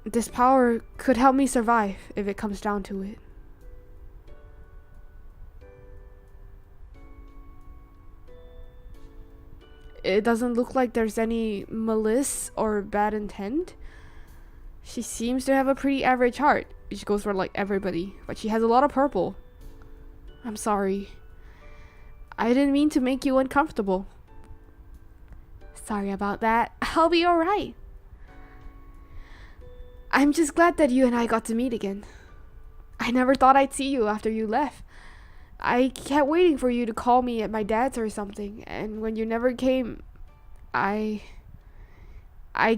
this power could help me survive if it comes down to it. It doesn't look like there's any malice or bad intent. She seems to have a pretty average heart, which goes for like everybody, but she has a lot of purple. I'm sorry. I didn't mean to make you uncomfortable. Sorry about that. I'll be alright. I'm just glad that you and I got to meet again. I never thought I'd see you after you left. I kept waiting for you to call me at my dad's or something, and when you never came, I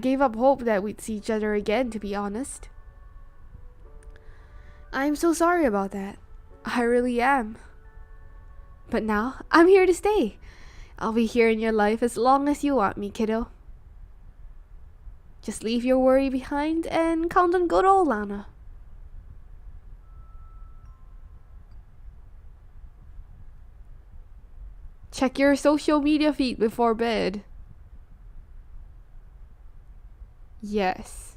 gave up hope that we'd see each other again, to be honest. I'm so sorry about that. I really am. But now, I'm here to stay. I'll be here in your life as long as you want me, kiddo. Just leave your worry behind and count on good old Lana. Check your social media feed before bed. Yes.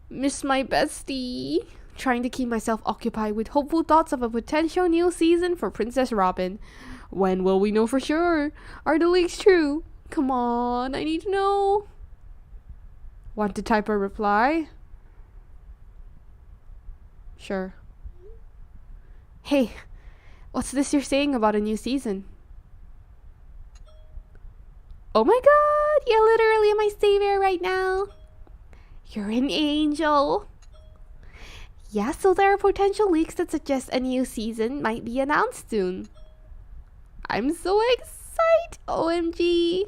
Miss my bestie. Trying to keep myself occupied with hopeful thoughts of a potential new season for Princess Robin. When will we know for sure? Are the leaks true? Come on, I need to know. Want to type a reply? Sure. Hey, what's this you're saying about a new season? Oh my god, you're literally my savior right now. You're an angel. Yeah, so there are potential leaks that suggest a new season might be announced soon. I'm so excited, OMG.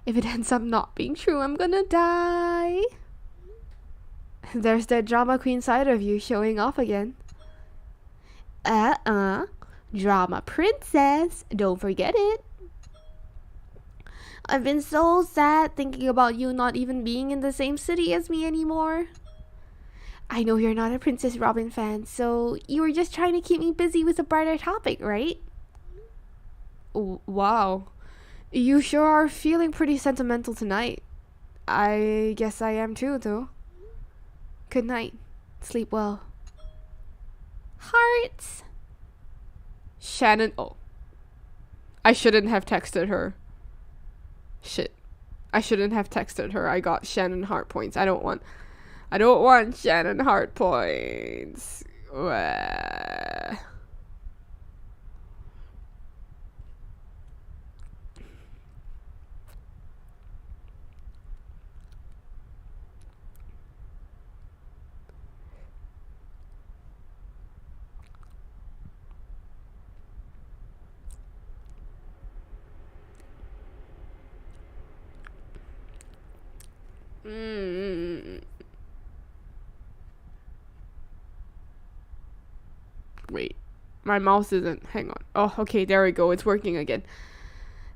If it ends up not being true, I'm gonna die. There's that drama queen side of you showing off again. Drama princess, don't forget it. I've been so sad thinking about you not even being in the same city as me anymore. I know you're not a Princess Robin fan, so you were just trying to keep me busy with a brighter topic, right? Wow. You sure are feeling pretty sentimental tonight. I guess I am too, though. Good night. Sleep well. Hearts. Shannon. Oh. I shouldn't have texted her. Shit. I shouldn't have texted her. I got Shannon heart points. I don't want Shannon heart points. Wah. Wait, my mouse isn't. Hang on. Oh, okay, there we go. It's working again.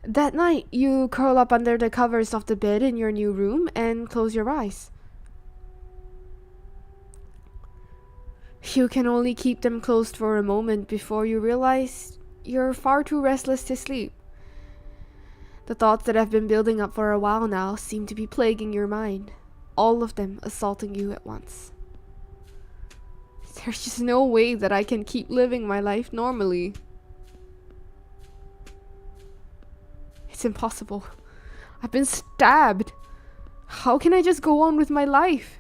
That night, you curl up under the covers of the bed in your new room and close your eyes. You can only keep them closed for a moment before you realize you're far too restless to sleep. The thoughts that have been building up for a while now seem to be plaguing your mind, all of them assaulting you at once. There's just no way that I can keep living my life normally. It's impossible. I've been stabbed. How can I just go on with my life?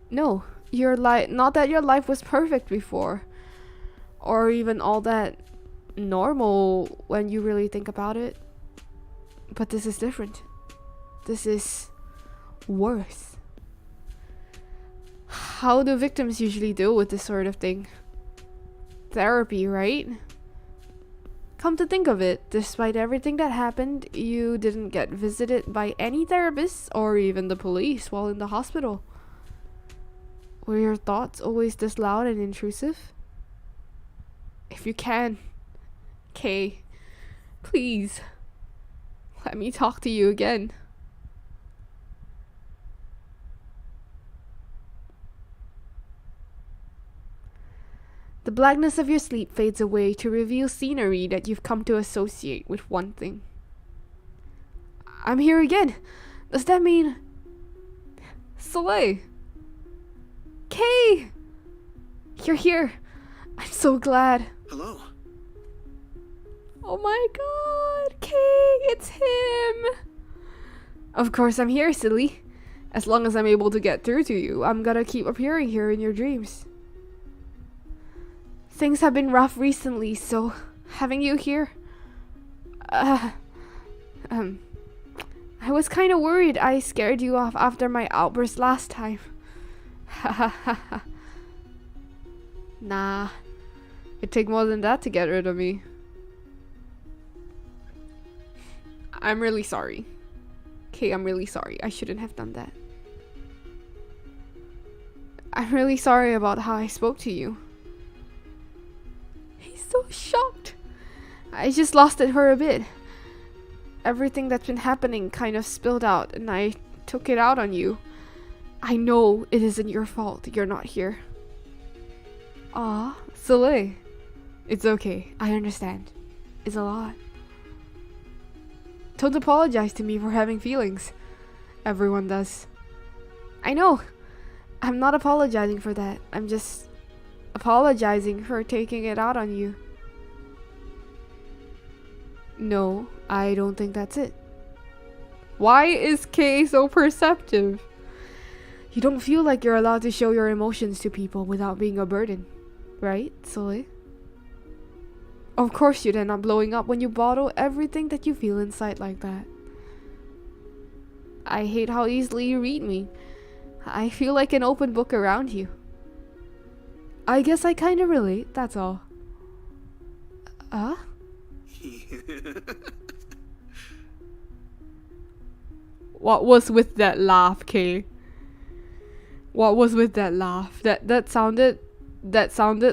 No, not that your life was perfect before, or even all that normal when you really think about it. But this is different. This is worse. How do victims usually deal with this sort of thing? Therapy, right? Come to think of it, despite everything that happened, you didn't get visited by any therapists or even the police while in the hospital. Were your thoughts always this loud and intrusive? If you can, Kay, please, let me talk to you again. The blackness of your sleep fades away to reveal scenery that you've come to associate with one thing. I'm here again. Does that mean... Soleil? Kay! You're here. I'm so glad. Hello. Oh my god, Kay, it's him! Of course I'm here, silly. As long as I'm able to get through to you, I'm gonna keep appearing here in your dreams. Things have been rough recently, so having you here... I was kinda worried I scared you off after my outburst last time. Nah. It'd take more than that to get rid of me. I'm really sorry. Okay, I'm really sorry. I shouldn't have done that. I'm really sorry about how I spoke to you. He's so shocked. I just lost it for a bit. Everything that's been happening kind of spilled out and I took it out on you. I know it isn't your fault you're not here. Aw, Soleil. It's okay. I understand. It's a lot. Don't apologize to me for having feelings. Everyone does. I know. I'm not apologizing for that. I'm just apologizing for taking it out on you. No, I don't think that's it. Why is Kay so perceptive? You don't feel like you're allowed to show your emotions to people without being a burden, right, Soleil? Of course you'd end up blowing up when you bottle everything that you feel inside like that. I hate how easily you read me. I feel like an open book around you. I guess I kinda relate, that's all. What was with that laugh, Kay? What was with that laugh? That sounded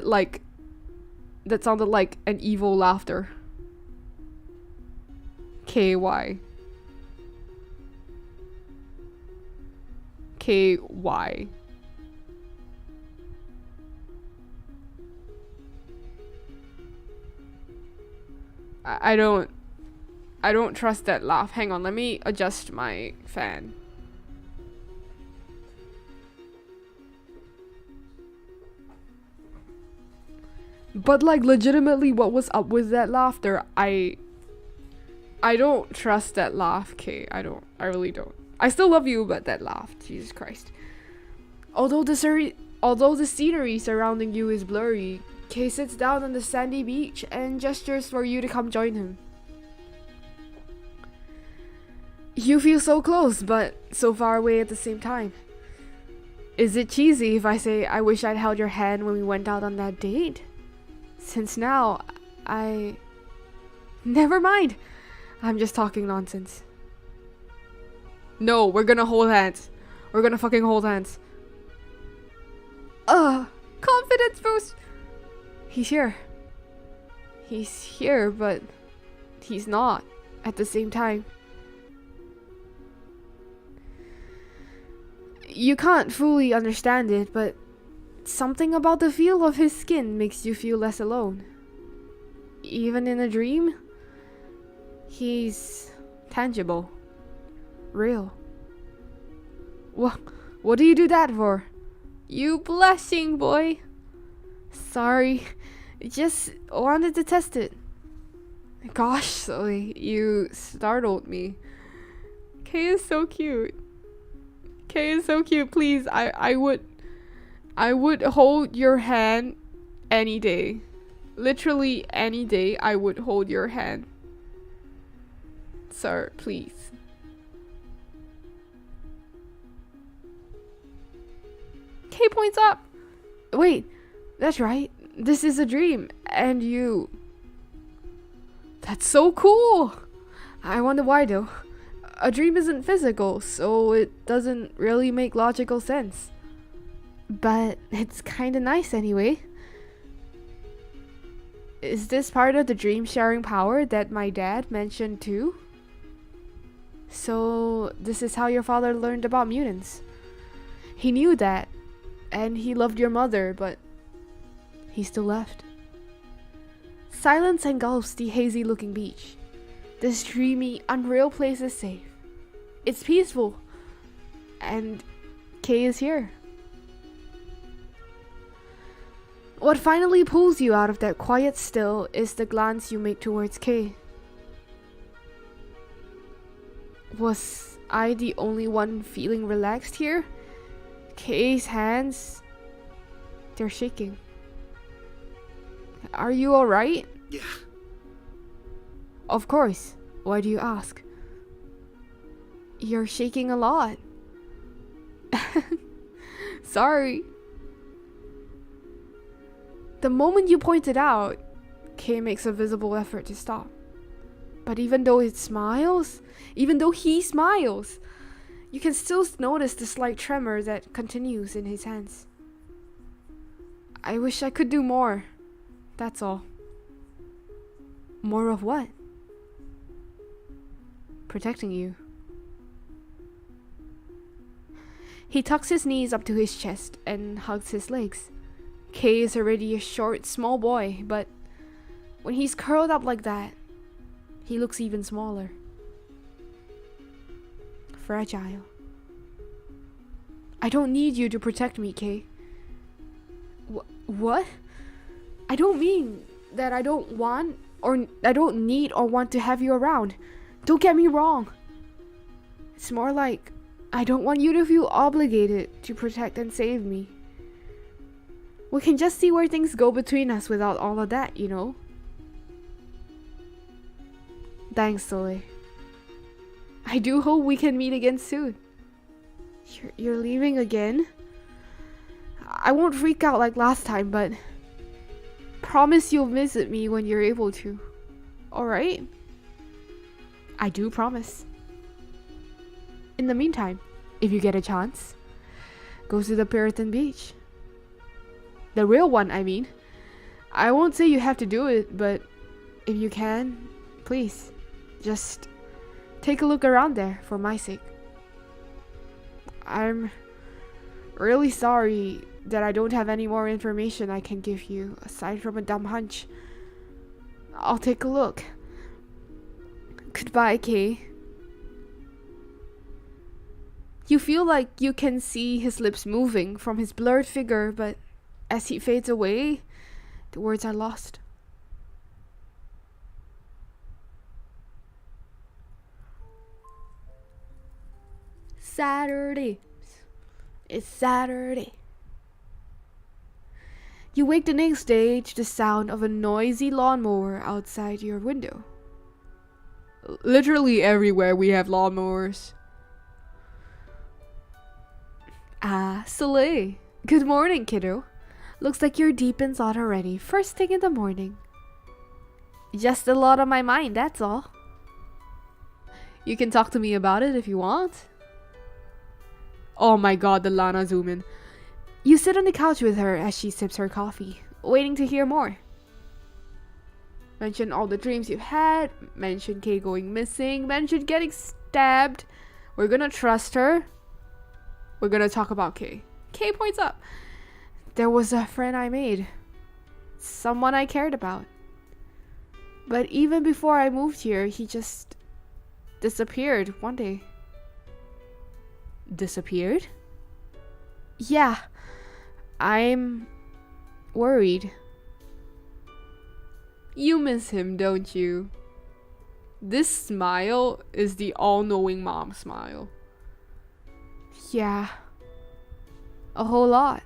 like an evil laughter. KY. KY. I don't trust that laugh. Hang on, let me adjust my fan. But like legitimately, what was up with that laughter? I don't trust that laugh, Kay. I really don't. I still love you, but that laugh, Jesus Christ. Although the scenery surrounding you is blurry, Kay sits down on the sandy beach and gestures for you to come join him. You feel so close, but so far away at the same time. Is it cheesy if I say I wish I'd held your hand when we went out on that date? Since now, Never mind. I'm just talking nonsense. No, we're gonna hold hands. We're gonna fucking hold hands. Confidence boost! He's here. He's here, but he's not at the same time. You can't fully understand it, but something about the feel of his skin makes you feel less alone. Even in a dream, he's tangible, real. What do you do that for? You blushing boy. Sorry, just wanted to test it. Gosh, Sully, you startled me. Kay is so cute. Kay is so cute. Please, I would hold your hand any day. Literally any day I would hold your hand. Sir, please. Kay points up. Wait, that's right. This is a dream. And you... That's so cool. I wonder why though. A dream isn't physical, so it doesn't really make logical sense. But it's kinda nice anyway. Is this part of the dream sharing power that my dad mentioned too? So this is how your father learned about mutants. He knew that, and he loved your mother, but he still left. Silence engulfs the hazy looking beach. This dreamy, unreal place is safe. It's peaceful. And Kay is here. What finally pulls you out of that quiet still is the glance you make towards Kay. Was I the only one feeling relaxed here? Kay's hands, they're shaking. Are you alright? Yeah. Of course. Why do you ask? You're shaking a lot. Sorry. The moment you point it out, Kay makes a visible effort to stop. But even though he smiles, you can still notice the slight tremor that continues in his hands. I wish I could do more. That's all. More of what? Protecting you. He tucks his knees up to his chest and hugs his legs. Kay is already a short, small boy, but when he's curled up like that, he looks even smaller. Fragile. I don't need you to protect me, Kay. What? I don't mean that I don't want or I don't need or want to have you around. Don't get me wrong. It's more like I don't want you to feel obligated to protect and save me. We can just see where things go between us without all of that, you know? Thanks, Sully. I do hope we can meet again soon. You're leaving again? I won't freak out like last time, but promise you'll visit me when you're able to. Alright? I do promise. In the meantime, if you get a chance, go to the Puritan Beach. The real one, I mean. I won't say you have to do it, but if you can, please, just take a look around there for my sake. I'm really sorry that I don't have any more information I can give you aside from a dumb hunch. I'll take a look, Goodbye, Kay. You feel like you can see his lips moving from his blurred figure, but as he fades away, the words are lost. Saturday. It's Saturday. You wake the next day to the sound of a noisy lawnmower outside your window. Literally everywhere we have lawnmowers. Ah, Soleil. Good morning, kiddo. Looks like you're deep in thought already, first thing in the morning. Just a lot on my mind, that's all. You can talk to me about it if you want. Oh my god, the Lana zoom in. You sit on the couch with her as she sips her coffee, waiting to hear more. Mention all the dreams you've had, mention Kay going missing, mention getting stabbed. We're gonna trust her. We're gonna talk about Kay. Kay points up. There was a friend I made. Someone I cared about. But even before I moved here, he just disappeared one day. Disappeared? Yeah. I'm worried. You miss him, don't you? This smile is the all-knowing mom smile. Yeah. A whole lot.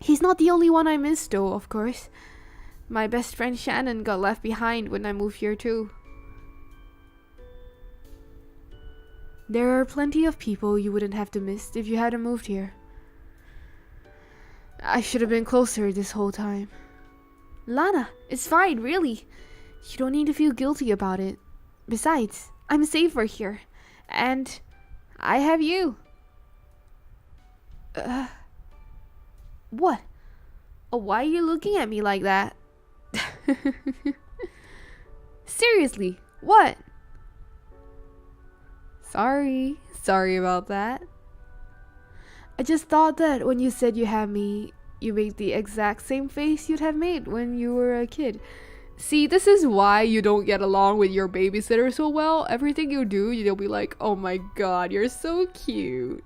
He's not the only one I miss though, of course. My best friend Shannon got left behind when I moved here too. There are plenty of people you wouldn't have to miss if you hadn't moved here. I should have been closer this whole time. Lana, it's fine, really. You don't need to feel guilty about it. Besides, I'm safer here. And I have you. What? Oh, why are you looking at me like that? Seriously, what? Sorry about that. I just thought that when you said you have me, you made the exact same face you'd have made when you were a kid. See, this is why you don't get along with your babysitter so well. Everything you do, you'll be like, oh my god, you're so cute.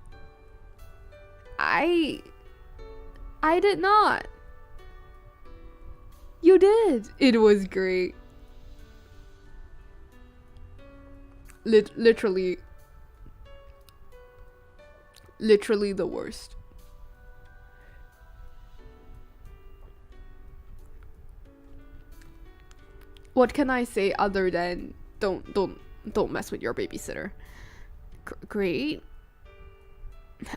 I did not. You did. It was great. Literally the worst. What can I say other than don't mess with your babysitter? Great.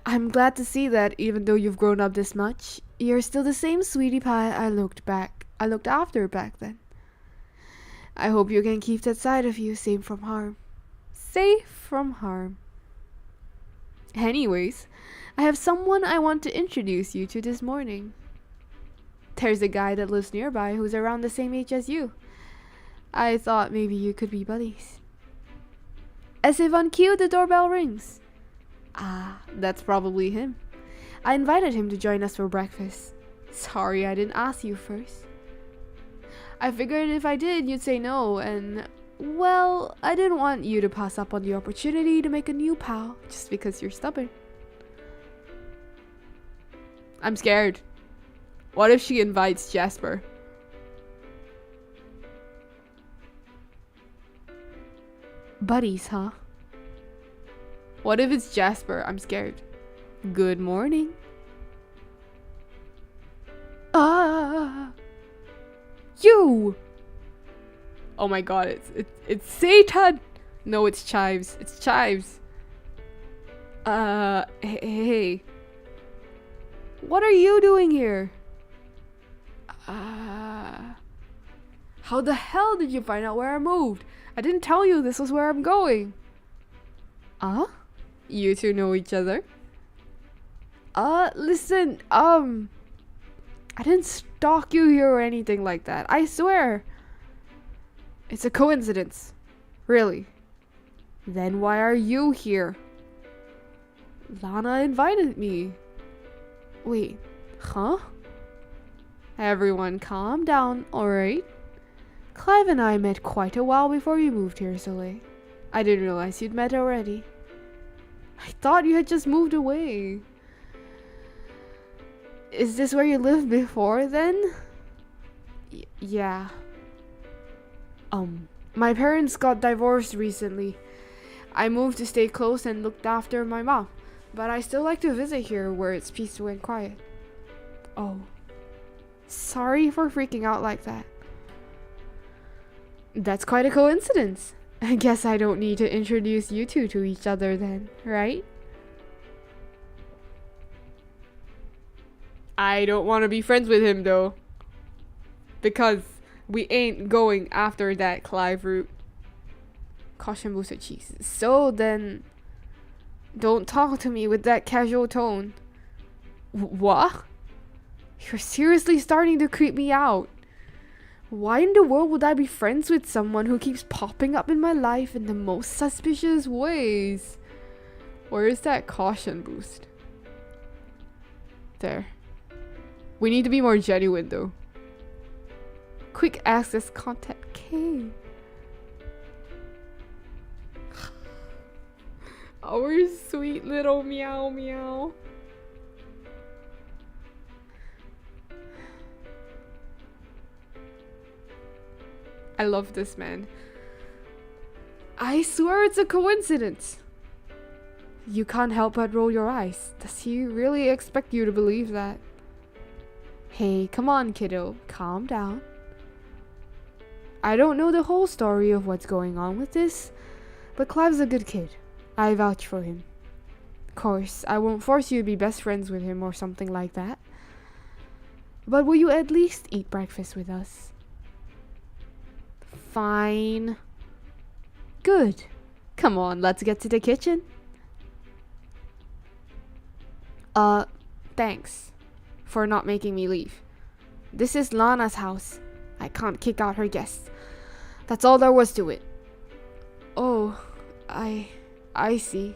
I'm glad to see that even though you've grown up this much, you're still the same sweetie pie I looked after back then. I hope you can keep that side of you safe from harm. Safe from harm. Anyways, I have someone I want to introduce you to this morning. There's a guy that lives nearby who's around the same age as you. I thought maybe you could be buddies. As if on cue, the doorbell rings. Ah, that's probably him. I invited him to join us for breakfast. Sorry I didn't ask you first. I figured if I did, you'd say no, and well, I didn't want you to pass up on the opportunity to make a new pal just because you're stubborn. I'm scared. What if she invites Jasper? Buddies, huh? What if it's Jasper? I'm scared. Good morning. You! Oh my god, it's Satan! No, it's Chives. It's Chives. Hey. What are you doing here? How the hell did you find out where I moved? I didn't tell you this was where I'm going. You two know each other? Listen, I didn't stalk you here or anything like that. I swear. It's a coincidence. Really. Then why are you here? Lana invited me. Wait, huh? Everyone calm down, alright? Clive and I met quite a while before you moved here, Soleil. I didn't realize you'd met already. I thought you had just moved away. Is this where you lived before then? Yeah. My parents got divorced recently. I moved to stay close and looked after my mom, but I still like to visit here where it's peaceful and quiet. Oh. Sorry for freaking out like that. That's quite a coincidence. I guess I don't need to introduce you two to each other then, right? I don't want to be friends with him though. Because we ain't going after that Clive route. Caution boosted cheeks. So then, don't talk to me with that casual tone. What? You're seriously starting to creep me out. Why in the world would I be friends with someone who keeps popping up in my life in the most suspicious ways? Where is that caution boost? There. We need to be more genuine though. Quick access contact K. Our sweet little meow meow. I love this man. I swear it's a coincidence. You can't help but roll your eyes. Does he really expect you to believe that? Hey, come on, kiddo. Calm down. I don't know the whole story of what's going on with this, but Clive's a good kid. I vouch for him. Of course, I won't force you to be best friends with him or something like that. But will you at least eat breakfast with us? Fine. Good. Come on, let's get to the kitchen. Thanks for not making me leave. This is Lana's house. I can't kick out her guests. That's all there was to it. Oh, I see.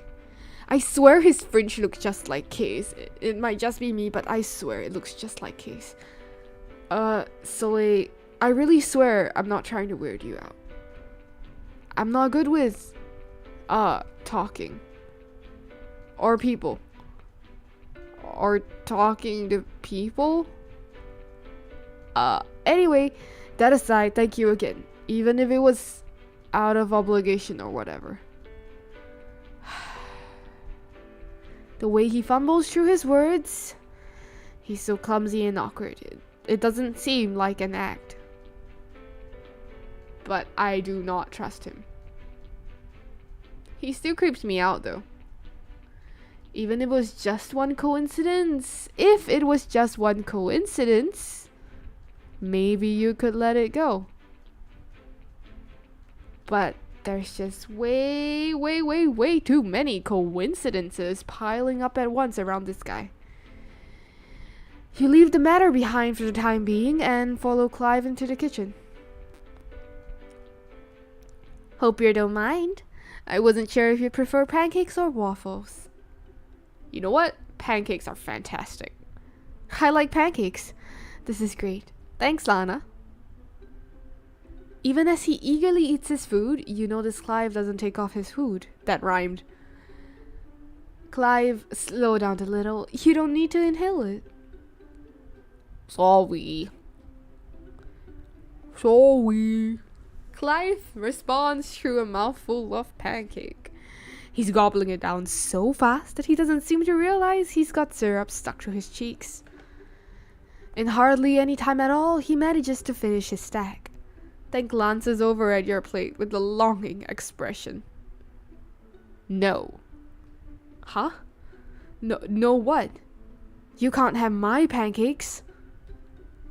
I swear his fringe looks just like Kay's. It might just be me, but I swear it looks just like Kay's. Soleil, I really swear I'm not trying to weird you out. I'm not good with, talking. Or people. Or talking to people? Anyway, that aside, thank you again. Even if it was out of obligation or whatever. The way he fumbles through his words, he's so clumsy and awkward. It doesn't seem like an act. But I do not trust him. He still creeps me out though. Even if it was just one coincidence. If it was just one coincidence, maybe you could let it go. But there's just way too many coincidences piling up at once around this guy. You leave the matter behind for the time being and follow Clive into the kitchen. Hope you don't mind. I wasn't sure if you prefer pancakes or waffles. You know what? Pancakes are fantastic. I like pancakes. This is great. Thanks, Lana. Even as he eagerly eats his food, you notice Clive doesn't take off his hood. That rhymed. Clive, slow down a little. You don't need to inhale it. Sorry. Clive responds through a mouthful of pancake. He's gobbling it down so fast that he doesn't seem to realize he's got syrup stuck to his cheeks. In hardly any time at all, he manages to finish his stack, then glances over at your plate with a longing expression. No. Huh? No what? You can't have my pancakes.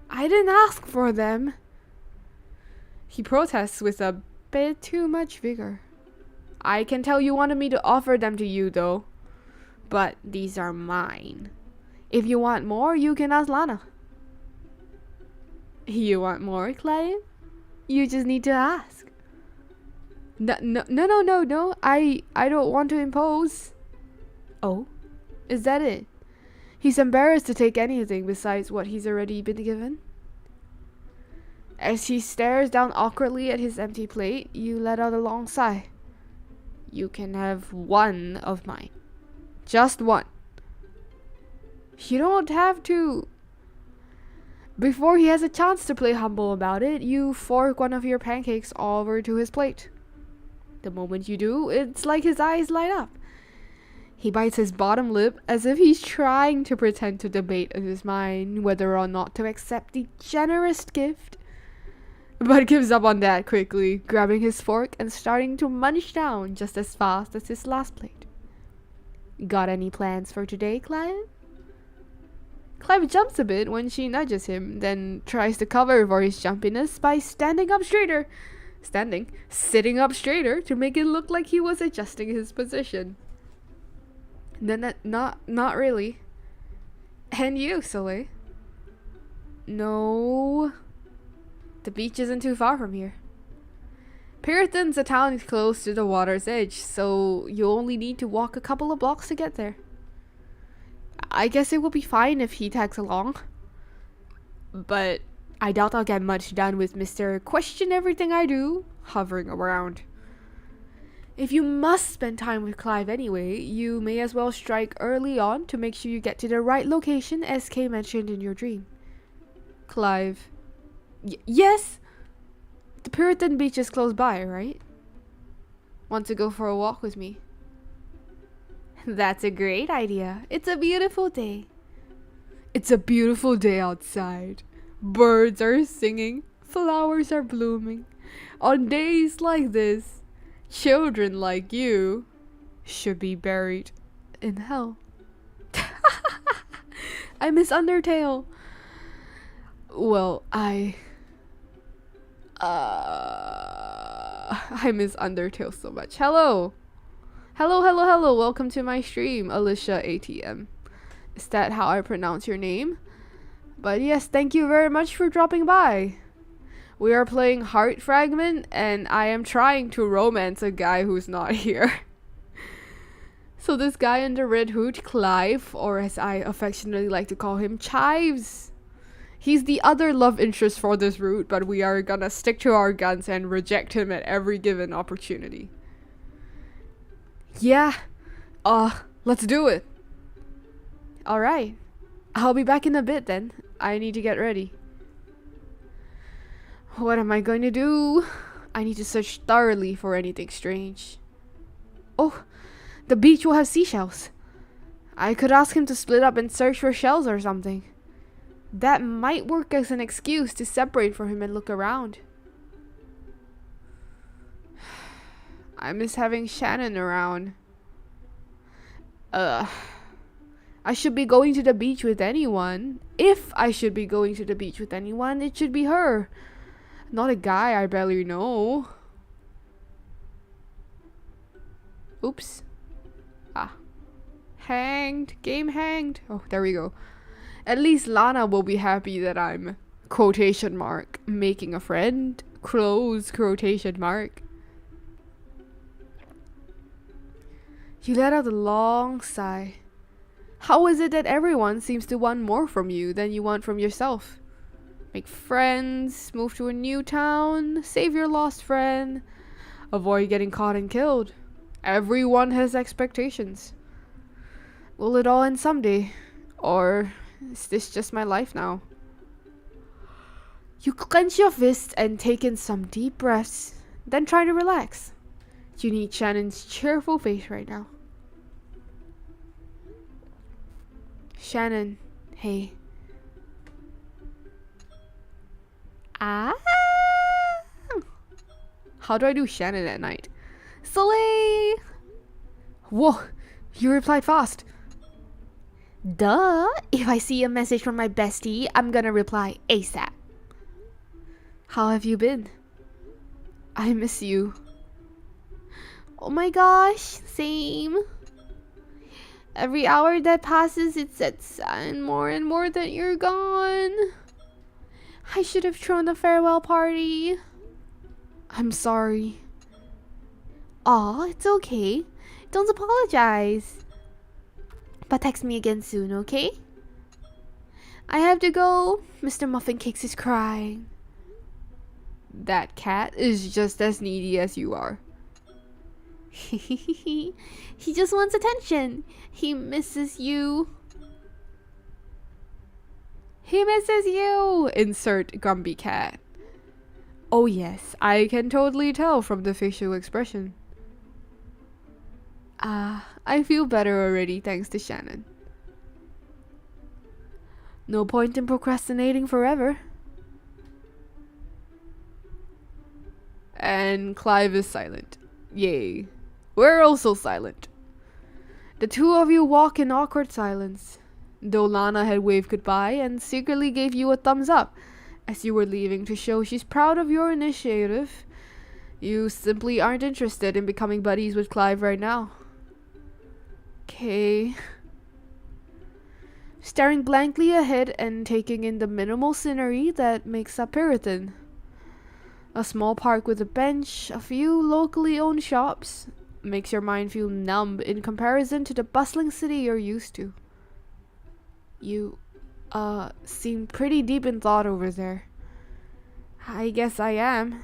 I didn't ask for them. He protests with a bit too much vigor. I can tell you wanted me to offer them to you though. But these are mine. If you want more, you can ask Lana. You want more, Clive? You just need to ask. No. I don't want to impose. Oh? Is that it? He's embarrassed to take anything besides what he's already been given? As he stares down awkwardly at his empty plate, you let out a long sigh. You can have one of mine. Just one. You don't have to. Before he has a chance to play humble about it, you fork one of your pancakes over to his plate. The moment you do, it's like his eyes light up. He bites his bottom lip as if he's trying to pretend to debate in his mind whether or not to accept the generous gift, but gives up on that quickly, grabbing his fork and starting to munch down just as fast as his last plate. Got any plans for today, Clive? Clive jumps a bit when she nudges him, then tries to cover for his jumpiness by sitting up straighter to make it look like he was adjusting his position. Then not really. And you, Soleil? No. The beach isn't too far from here. Puritan's a town close to the water's edge, so you only need to walk a couple of blocks to get there. I guess it will be fine if he tags along. But I doubt I'll get much done with Mr. Question Everything I Do hovering around. If you must spend time with Clive anyway, you may as well strike early on to make sure you get to the right location, as Kay mentioned in your dream. Clive. Yes! The Puritan beach is close by, right? Want to go for a walk with me? That's a great idea. It's a beautiful day. It's a beautiful day outside. Birds are singing. Flowers are blooming. On days like this, children like you should be buried in hell. I miss Undertale. Well, I miss Undertale so much. Hello. Welcome to my stream, Alicia ATM. Is that how I pronounce your name? But yes, thank you very much for dropping by. We are playing Heart Fragment, and I am trying to romance a guy who's not here. So this guy in the red hood, Clive, or as I affectionately like to call him, Chives. He's the other love interest for this route, but we are gonna stick to our guns and reject him at every given opportunity. Yeah, let's do it. Alright, I'll be back in a bit then. I need to get ready. What am I going to do? I need to search thoroughly for anything strange. Oh, the beach will have seashells. I could ask him to split up and search for shells or something. That might work as an excuse to separate from him and look around. I miss having Shannon around. I should be going to the beach with anyone. If I should be going to the beach with anyone, it should be her. Not a guy I barely know. Oops. Hanged. Game hanged. Oh, there we go. At least Lana will be happy that I'm, quotation mark, making a friend. Close quotation mark. You let out a long sigh. How is it that everyone seems to want more from you than you want from yourself? Make friends, move to a new town, save your lost friend, avoid getting caught and killed. Everyone has expectations. Will it all end someday? Or is this just my life now? You clench your fists and take in some deep breaths, then try to relax. You need Shannon's cheerful face right now. Shannon, hey. How do I do Shannon at night? Soleil! Whoa, you replied fast. Duh, if I see a message from my bestie, I'm gonna reply ASAP. How have you been? I miss you. Oh my gosh, same. Every hour that passes, it sets in more and more that you're gone. I should have thrown a farewell party. I'm sorry. Aw, it's okay. Don't apologize. But text me again soon, okay? I have to go. Mr. Muffin Cakes is crying. That cat is just as needy as you are. He just wants attention. He misses you. He misses you! Insert grumpy cat. Oh yes, I can totally tell from the facial expression. I feel better already thanks to Shannon. No point in procrastinating forever. And Clive is silent. Yay. We're also silent. The two of you walk in awkward silence. Though Lana had waved goodbye and secretly gave you a thumbs up as you were leaving to show she's proud of your initiative, you simply aren't interested in becoming buddies with Clive right now. Okay. Staring blankly ahead and taking in the minimal scenery that makes up Piriton. A small park with a bench, a few locally owned shops, makes your mind feel numb in comparison to the bustling city you're used to. You, seem pretty deep in thought over there. I guess I am.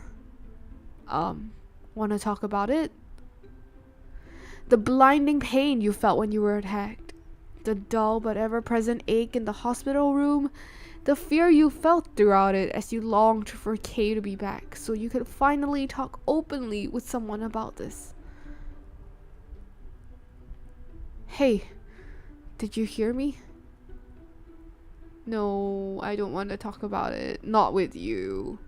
Wanna talk about it? The blinding pain you felt when you were attacked. The dull but ever-present ache in the hospital room. The fear you felt throughout it as you longed for Kay to be back so you could finally talk openly with someone about this. Hey, did you hear me? No, I don't want to talk about it. Not with you.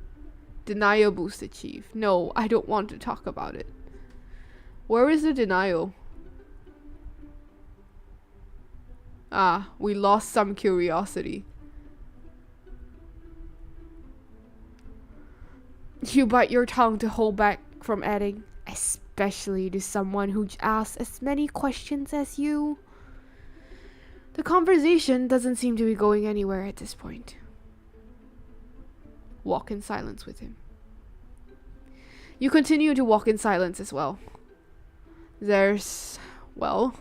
Denial boosted, Chief. No, I don't want to talk about it. Where is the denial? We lost some curiosity. You bite your tongue to hold back from adding, especially to someone who asks as many questions as you. The conversation doesn't seem to be going anywhere at this point. Walk in silence with him. You continue to walk in silence as well. There's, well,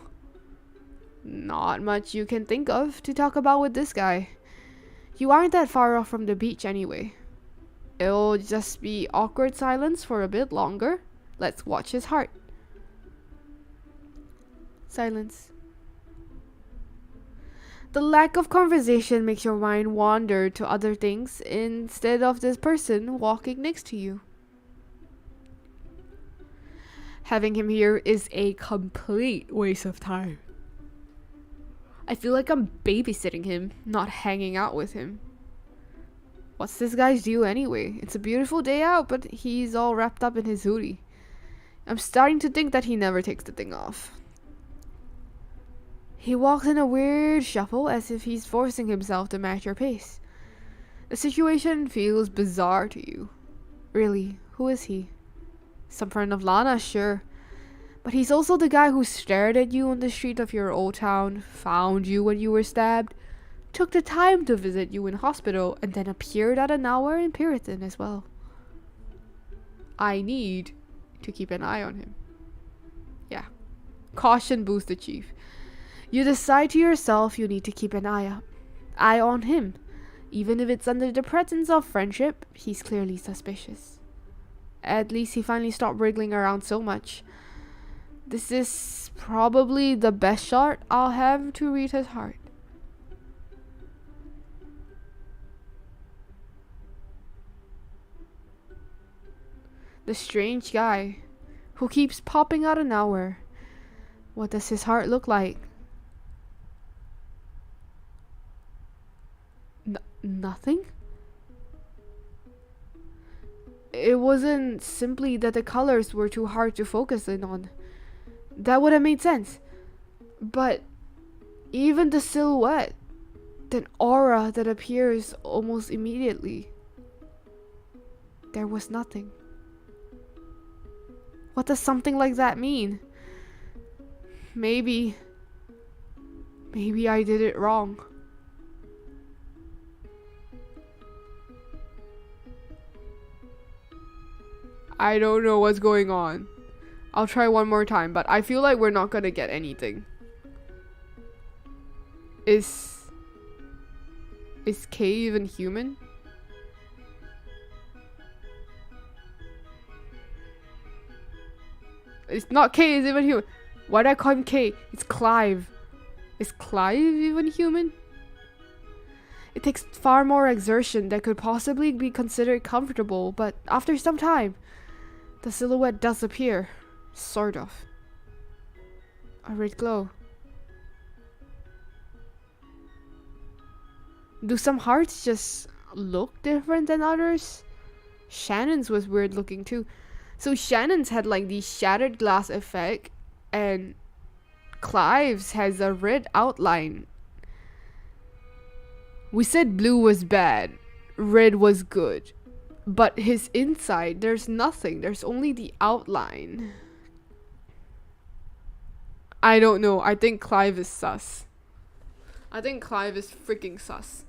not much you can think of to talk about with this guy. You aren't that far off from the beach anyway. It'll just be awkward silence for a bit longer. Let's watch his heart. Silence. The lack of conversation makes your mind wander to other things instead of this person walking next to you. Having him here is a complete waste of time. I feel like I'm babysitting him, not hanging out with him. What's this guy's deal anyway? It's a beautiful day out, but he's all wrapped up in his hoodie. I'm starting to think that he never takes the thing off. He walks in a weird shuffle as if he's forcing himself to match your pace. The situation feels bizarre to you. Really, who is he? Some friend of Lana, sure. But he's also the guy who stared at you on the street of your old town, found you when you were stabbed, took the time to visit you in hospital, and then appeared at an hour in Piriton as well. I need to keep an eye on him. Yeah. Caution boosted, Chief. You decide to yourself you need to keep an eye on him. Even if it's under the pretense of friendship, he's clearly suspicious. At least he finally stopped wriggling around so much. This is probably the best shot I'll have to read his heart. The strange guy who keeps popping out of nowhere. What does his heart look like? Nothing? It wasn't simply that the colors were too hard to focus in on. That would have made sense. But even the silhouette, that aura that appears almost immediately, there was nothing. What does something like that mean? Maybe I did it wrong. I don't know what's going on. I'll try one more time, but I feel like we're not gonna get anything. Is Kay even human? It's not K, it's even human. Why did I call him K? It's Clive. Is Clive even human? It takes far more exertion that could possibly be considered comfortable, but after some time, the silhouette does appear. Sort of. A red glow. Do some hearts just look different than others? Shannon's was weird looking too. So Shannon's had like the shattered glass effect, and Clive's has a red outline. We said blue was bad, red was good. But his inside, there's nothing. There's only the outline. I don't know. I think Clive is sus. I think Clive is freaking sus.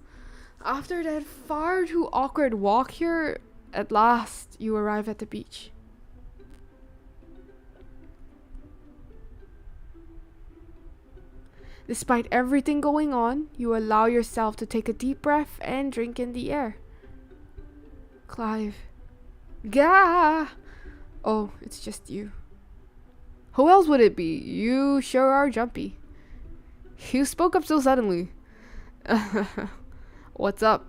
After that far too awkward walk here, at last you arrive at the beach. Despite everything going on, you allow yourself to take a deep breath and drink in the air. Clive. Gah! Oh, it's just you. Who else would it be? You sure are jumpy. You spoke up so suddenly. What's up?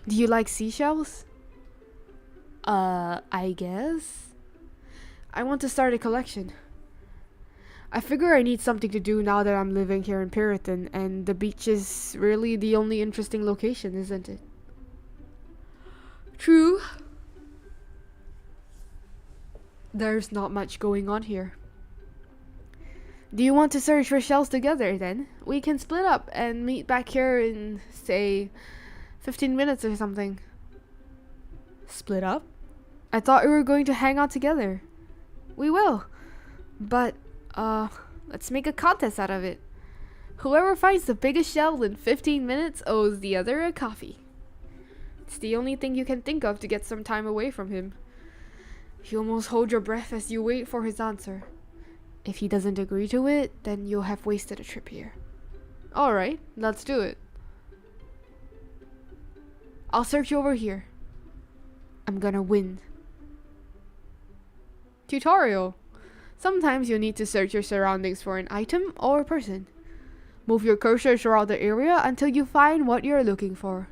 Do you like seashells? I guess. I want to start a collection. I figure I need something to do now that I'm living here in Puritan, and the beach is really the only interesting location, isn't it? True. There's not much going on here. Do you want to search for shells together then? We can split up and meet back here in, say, 15 minutes or something. Split up? I thought we were going to hang out together. We will. But, let's make a contest out of it. Whoever finds the biggest shell in 15 minutes owes the other a coffee. It's the only thing you can think of to get some time away from him. You almost hold your breath as you wait for his answer. If he doesn't agree to it, then you'll have wasted a trip here. Alright, let's do it. I'll search over here. I'm gonna win. Tutorial. Sometimes you'll need to search your surroundings for an item or person. Move your cursor throughout the area until you find what you're looking for.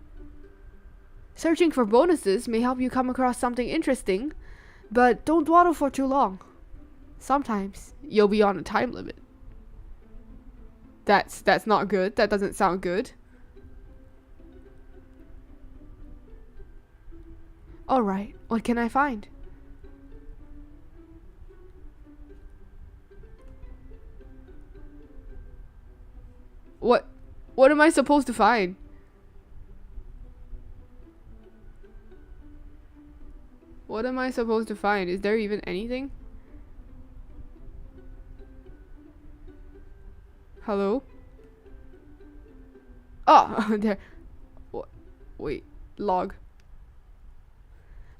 Searching for bonuses may help you come across something interesting, but don't dawdle for too long. Sometimes you'll be on a time limit. That's not good. That doesn't sound good. Alright, what can I find? What am I supposed to find? What am I supposed to find? Is there even anything? Hello? Oh, there. Wait, log.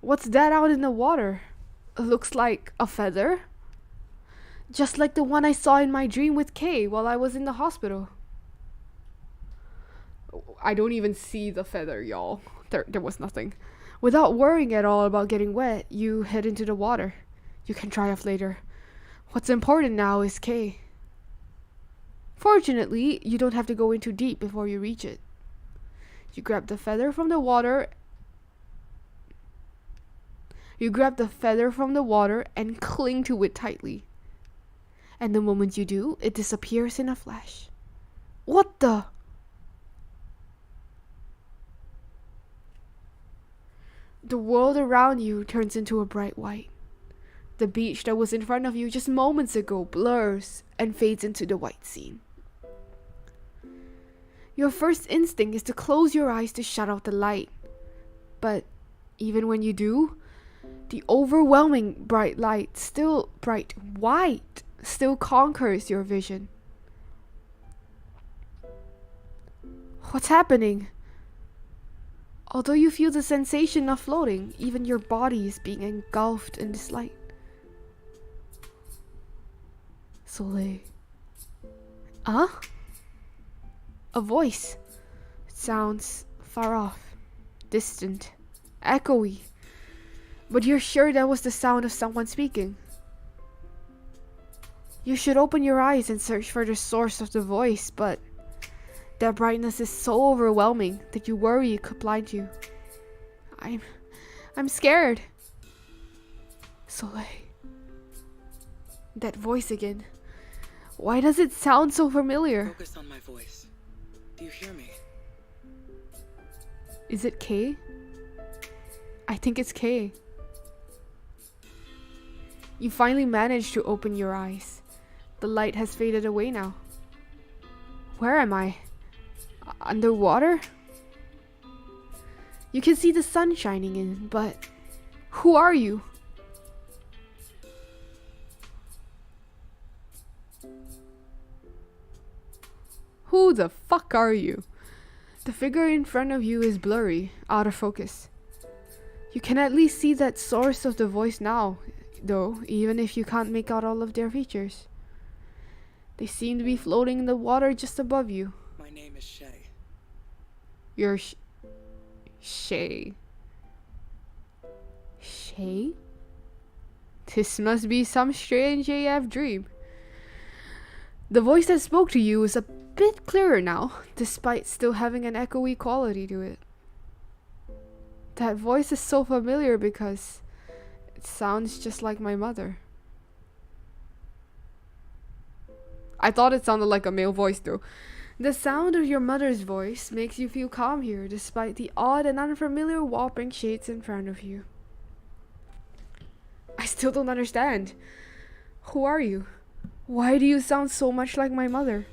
What's that out in the water? Looks like a feather. Just like the one I saw in my dream with Kay while I was in the hospital. I don't even see the feather, y'all. There was nothing. Without worrying at all about getting wet, you head into the water. You can try off later. What's important now is Kay. Fortunately, you don't have to go in too deep before you reach it. You grab the feather from the water. And cling to it tightly. And the moment you do, it disappears in a flash. What the? The world around you turns into a bright white. The beach that was in front of you just moments ago blurs and fades into the white scene. Your first instinct is to close your eyes to shut out the light. But even when you do, the overwhelming bright light, still bright white, still conquers your vision. What's happening? Although you feel the sensation of floating, even your body is being engulfed in this light. Soleil. A voice. It sounds far off, distant, echoey. But you're sure that was the sound of someone speaking. You should open your eyes and search for the source of the voice, but that brightness is so overwhelming that you worry it could blind you. I'm scared. Soleil. That voice again. Why does it sound so familiar? Focus on my voice. Do you hear me? Is it Kay? I think it's Kay. You finally managed to open your eyes. The light has faded away now. Where am I? Underwater? You can see the sun shining in, but who are you? Who the fuck are you? The figure in front of you is blurry, out of focus. You can at least see that source of the voice now, though, even if you can't make out all of their features. They seem to be floating in the water just above you. My name is Shay. You're Shay. Shay? This must be some strange AF dream. The voice that spoke to you is a bit clearer now, despite still having an echoey quality to it. That voice is so familiar because it sounds just like my mother. I thought it sounded like a male voice though. The sound of your mother's voice makes you feel calm here, despite the odd and unfamiliar whopping shades in front of you. I still don't understand. Who are you? Why do you sound so much like my mother?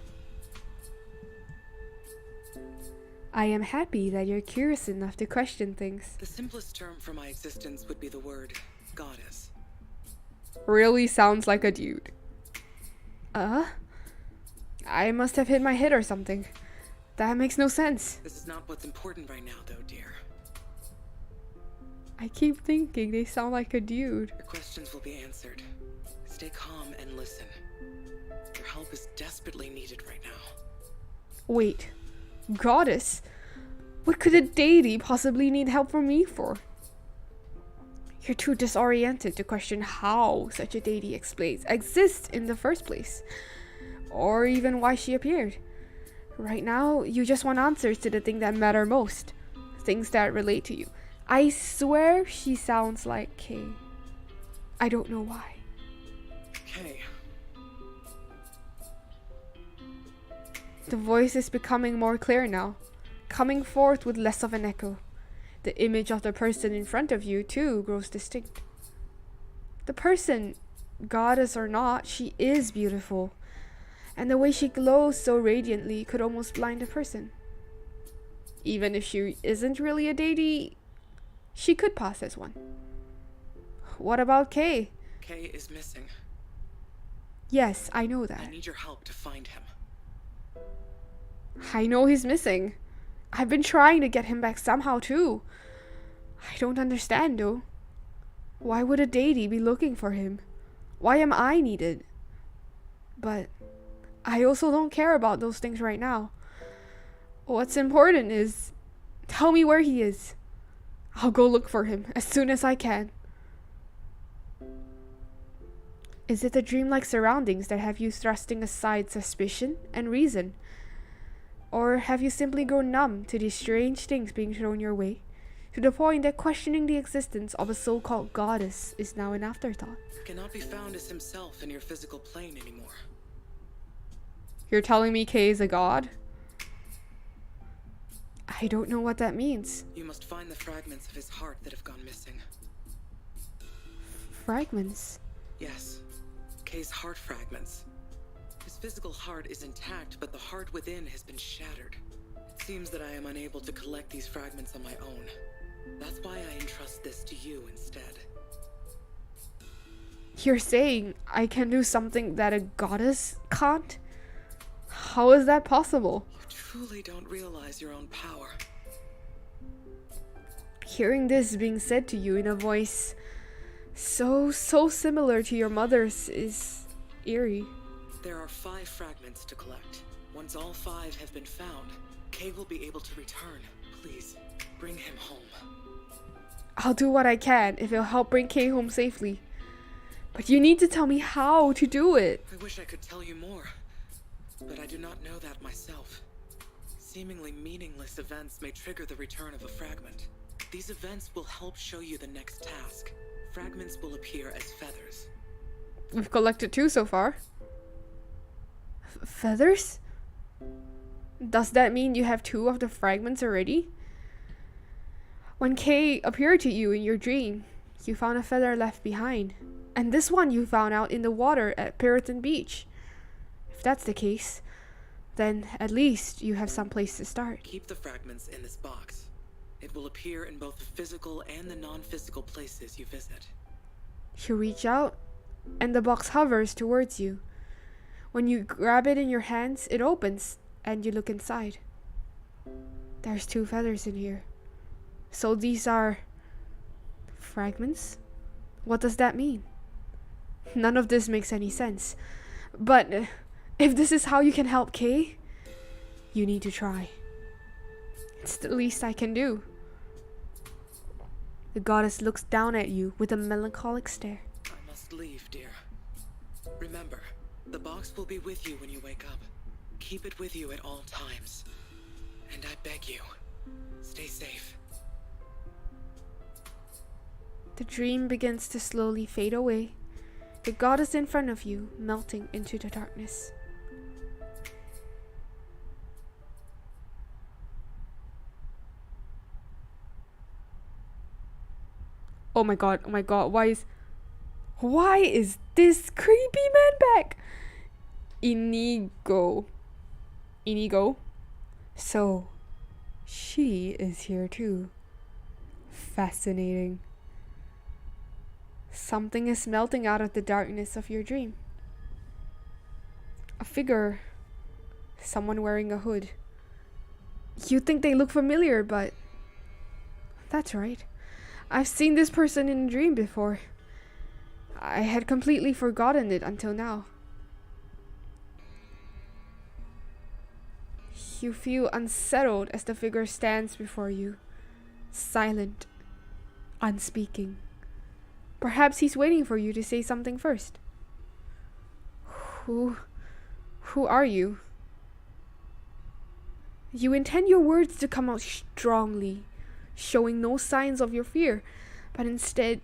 I am happy that you're curious enough to question things. The simplest term for my existence would be the word goddess. Really sounds like a dude. I must have hit my head or something. That makes no sense. This is not what's important right now, though, dear. I keep thinking they sound like a dude. Your questions will be answered. Stay calm and listen. Your help is desperately needed right now. Wait, goddess? What could a deity possibly need help from me for? You're too disoriented to question how such a deity exists in the first place, or even why she appeared. Right now, you just want answers to the things that matter most, things that relate to you. I swear she sounds like Kay. I don't know why. Kay. The voice is becoming more clear now, coming forth with less of an echo. The image of the person in front of you, too, grows distinct. The person, goddess or not, she is beautiful. And the way she glows so radiantly could almost blind a person. Even if she isn't really a deity, she could pass as one. What about Kay? Kay is missing. Yes, I know I that. need your help to find him. I know he's missing. I've been trying to get him back somehow too. I don't understand though. Why would a deity be looking for him? Why am I needed? But I also don't care about those things right now. What's important is, tell me where he is. I'll go look for him as soon as I can. Is it the dreamlike surroundings that have you thrusting aside suspicion and reason? Or have you simply grown numb to these strange things being thrown your way, to the point that questioning the existence of a so-called goddess is now an afterthought? Cannot be found as himself in your physical plane anymore. You're telling me Kay is a god? I don't know what that means. You must find the fragments of his heart that have gone missing. Fragments? Yes, Kay's heart fragments. His physical heart is intact, but the heart within has been shattered. It seems that I am unable to collect these fragments on my own. That's why I entrust this to you instead. You're saying I can do something that a goddess can't? How is that possible? You truly don't realize your own power. Hearing this being said to you in a voice so similar to your mother's is eerie. There are 5 fragments to collect. Once all 5 have been found, Kay will be able to return. Please, bring him home. I'll do what I can if it'll help bring Kay home safely. But you need to tell me how to do it. I wish I could tell you more, but I do not know that myself. Seemingly meaningless events may trigger the return of a fragment. These events will help show you the next task. Fragments will appear as feathers. We've collected 2 so far. Feathers? Does that mean you have 2 of the fragments already? When Kay appeared to you in your dream, you found a feather left behind. And this one you found out in the water at Puritan Beach. If that's the case, then at least you have some place to start. Keep the fragments in this box. It will appear in both the physical and the non-physical places you visit. You reach out, and the box hovers towards you. When you grab it in your hands, it opens, and you look inside. There's 2 feathers in here. So these are fragments? What does that mean? None of this makes any sense. But if this is how you can help Kay, you need to try. It's the least I can do. The goddess looks down at you with a melancholic stare. I must leave, dear. Remember, the box will be with you when you wake up. Keep it with you at all times. And I beg you, stay safe. The dream begins to slowly fade away. The goddess in front of you melting into the darkness. Oh my god, why is this creepy man back? Inigo. So, she is here too. Fascinating. Something is melting out of the darkness of your dream. A figure. Someone wearing a hood. You think they look familiar, but that's right. I've seen this person in a dream before. I had completely forgotten it until now. You feel unsettled as the figure stands before you, silent, unspeaking. Perhaps he's waiting for you to say something first. Who are you? You intend your words to come out strongly, showing no signs of your fear, but instead,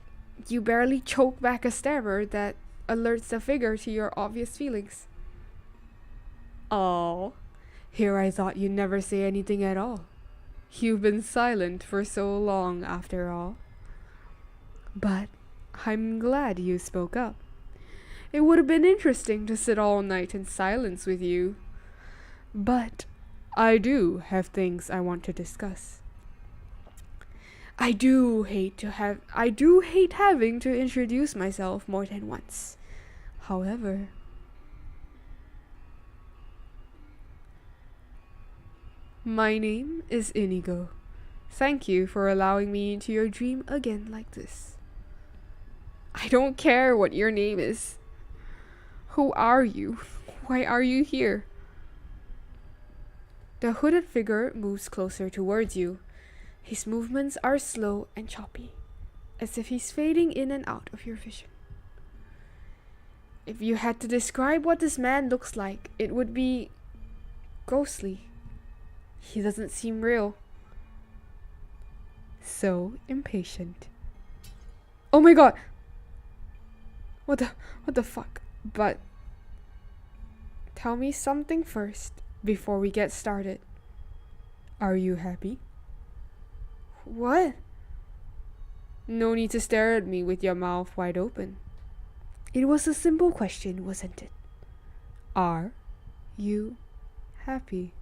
you barely choke back a stammer that alerts the figure to your obvious feelings. Oh, here I thought you'd never say anything at all. You've been silent for so long, after all. But I'm glad you spoke up. It would have been interesting to sit all night in silence with you. But I do have things I want to discuss. I do hate having to introduce myself more than once. However, my name is Inigo. Thank you for allowing me into your dream again like this. I don't care what your name is. Who are you? Why are you here? The hooded figure moves closer towards you. His movements are slow and choppy, as if he's fading in and out of your vision. If you had to describe what this man looks like, it would be ghostly. He doesn't seem real. So impatient. Oh my god! What the fuck? But tell me something first before we get started. Are you happy? What? No need to stare at me with your mouth wide open. It was a simple question, wasn't it? Are you happy?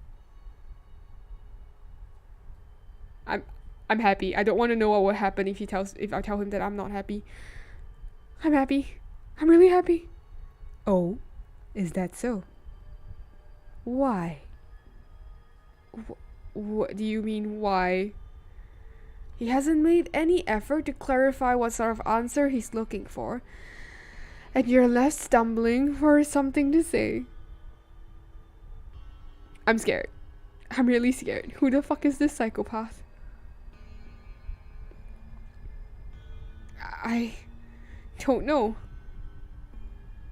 I'm happy. I don't want to know what will happen if I tell him that I'm not happy. I'm happy. I'm really happy. Oh, is that so? Why? What do you mean, why? He hasn't made any effort to clarify what sort of answer he's looking for, and you're left stumbling for something to say. I'm scared. I'm really scared. Who the fuck is this psychopath? I don't know.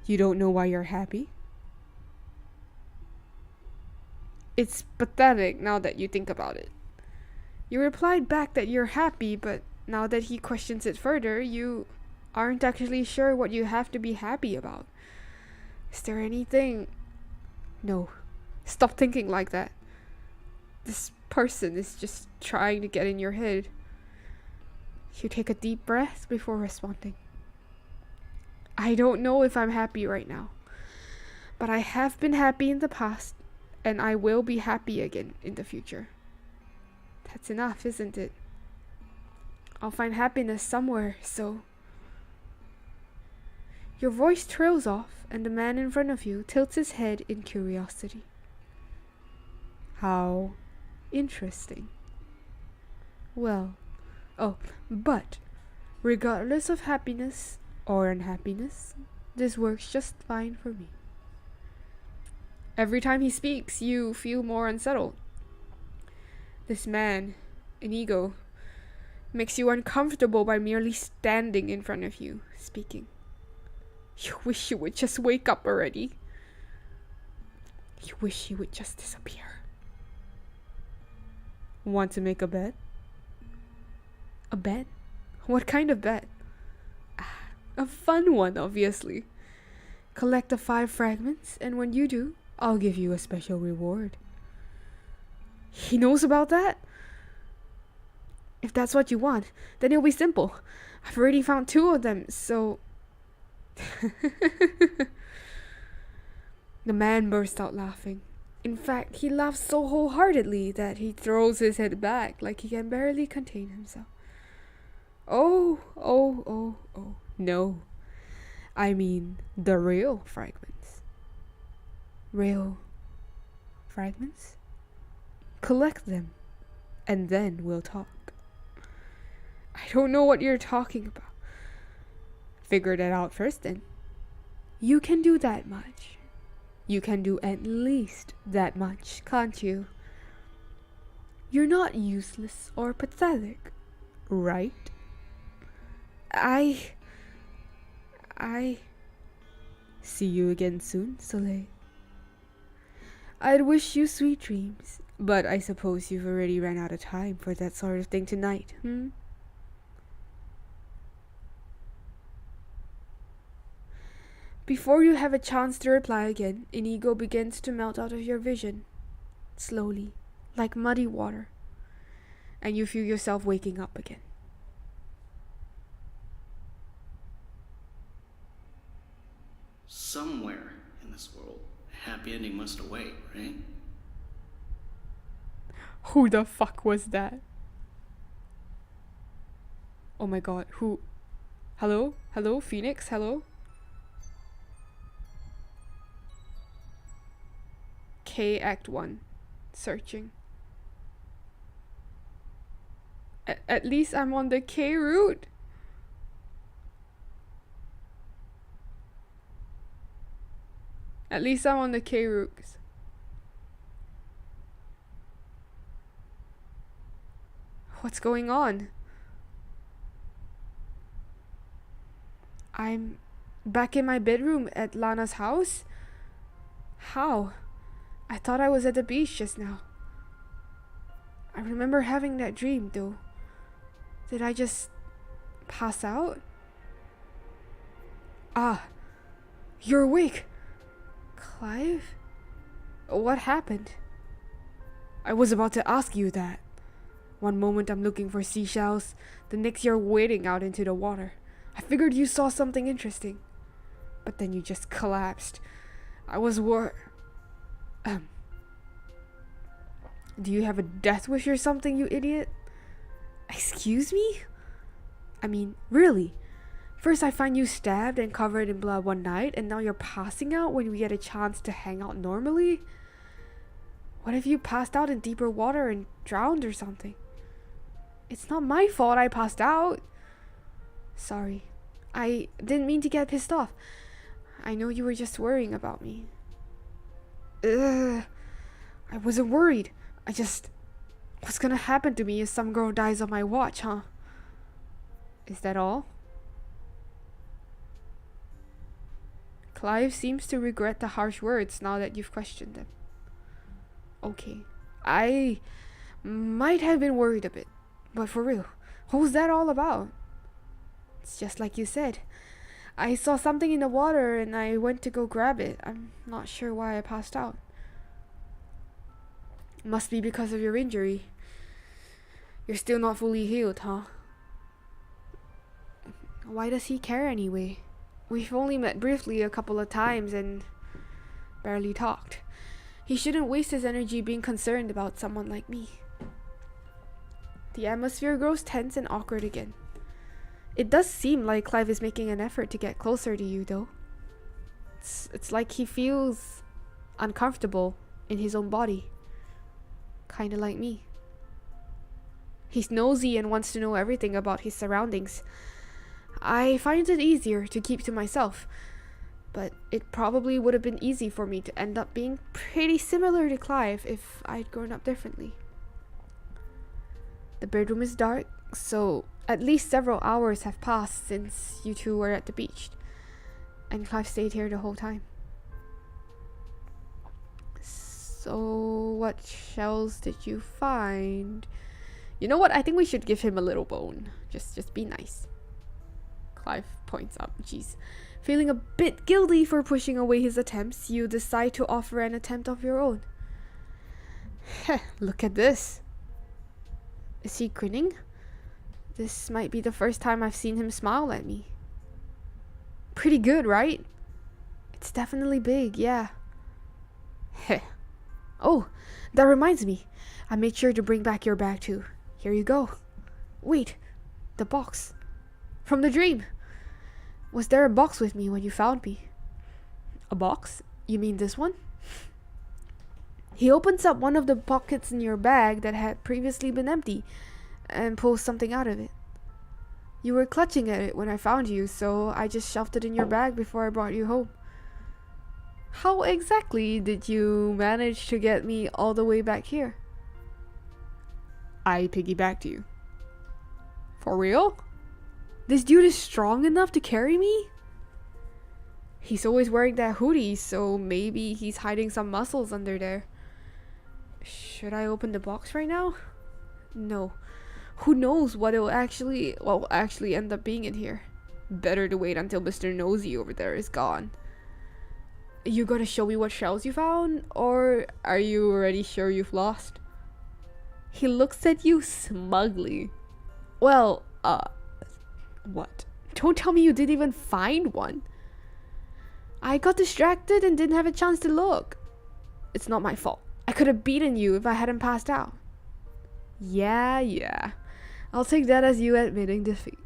You don't know why you're happy? It's pathetic now that you think about it. You replied back that you're happy, but now that he questions it further, you aren't actually sure what you have to be happy about. Is there anything? No. Stop thinking like that. This person is just trying to get in your head. You take a deep breath before responding. I don't know if I'm happy right now, but I have been happy in the past, and I will be happy again in the future. That's enough, isn't it? I'll find happiness somewhere, so... Your voice trails off, and the man in front of you tilts his head in curiosity. How interesting. Well, but regardless of happiness or unhappiness, this works just fine for me. Every time he speaks, you feel more unsettled. This man, Inigo, makes you uncomfortable by merely standing in front of you, speaking. You wish you would just wake up already. You wish he would just disappear. Want to make a bet? A bet? What kind of bet? A fun one, obviously. Collect the 5 fragments, and when you do, I'll give you a special reward. He knows about that? If that's what you want, then it'll be simple. I've already found 2 of them, so... The man burst out laughing. In fact, he laughs so wholeheartedly that he throws his head back like he can barely contain himself. Oh. No. I mean the real fragments. Real fragments? Collect them, and then we'll talk. I don't know what you're talking about. Figure that out first then. You can do that much. You can do at least that much, can't you? You're not useless or pathetic, right? I see you again soon, Soleil. I'd wish you sweet dreams, but I suppose you've already ran out of time for that sort of thing tonight, Before you have a chance to reply again, Inigo begins to melt out of your vision, slowly, like muddy water, and you feel yourself waking up again. Somewhere in this world, a happy ending must await, right? Who the fuck was that? Oh my god, who? Hello? Hello, Phoenix? Hello? K Act 1. Searching. At least I'm on the K route. At least I'm on the K route. What's going on? I'm back in my bedroom at Lana's house? How? I thought I was at the beach just now. I remember having that dream, though. Did I just pass out? Ah, you're awake. Clive? What happened? I was about to ask you that. One moment I'm looking for seashells, the next you're wading out into the water. I figured you saw something interesting. But then you just collapsed. I was do you have a death wish or something, you idiot? Excuse me? I mean, really? First I find you stabbed and covered in blood one night, and now you're passing out when we get a chance to hang out normally? What if you passed out in deeper water and drowned or something? It's not my fault I passed out. Sorry. I didn't mean to get pissed off. I know you were just worrying about me. I wasn't worried. What's gonna happen to me if some girl dies on my watch, huh? Is that all? Clive seems to regret the harsh words now that you've questioned them. Okay, I might have been worried a bit, but for real, what was that all about? It's just like you said. I saw something in the water and I went to go grab it. I'm not sure why I passed out. Must be because of your injury. You're still not fully healed, huh? Why does he care anyway? We've only met briefly a couple of times and barely talked. He shouldn't waste his energy being concerned about someone like me. The atmosphere grows tense and awkward again. It does seem like Clive is making an effort to get closer to you, though. It's like he feels uncomfortable in his own body. Kinda like me. He's nosy and wants to know everything about his surroundings. I find it easier to keep to myself, but it probably would have been easy for me to end up being pretty similar to Clive if I'd grown up differently. The bedroom is dark, so at least several hours have passed since you two were at the beach, and Clive stayed here the whole time. So what shells did you find? You know what? I think we should give him a little bone. Just be nice. Clive points up. Jeez. Feeling a bit guilty for pushing away his attempts, you decide to offer an attempt of your own. Heh, look at this. Is he grinning? This might be the first time I've seen him smile at me. Pretty good, right? It's definitely big, yeah. Heh. Oh, that reminds me. I made sure to bring back your bag too. Here you go. Wait, the box. From the dream. Was there a box with me when you found me? A box? You mean this one? He opens up one of the pockets in your bag that had previously been empty and pulls something out of it. You were clutching at it when I found you, so I just shoved it in your bag before I brought you home. How exactly did you manage to get me all the way back here? I piggybacked you. For real? This dude is strong enough to carry me? He's always wearing that hoodie, so maybe he's hiding some muscles under there. Should I open the box right now? No. Who knows what will actually end up being in here. Better to wait until Mr. Nosy over there is gone. You gonna show me what shells you found? Or are you already sure you've lost? He looks at you smugly. Well, what? Don't tell me you didn't even find one. I got distracted and didn't have a chance to look. It's not my fault. I could have beaten you if I hadn't passed out. Yeah. I'll take that as you admitting defeat.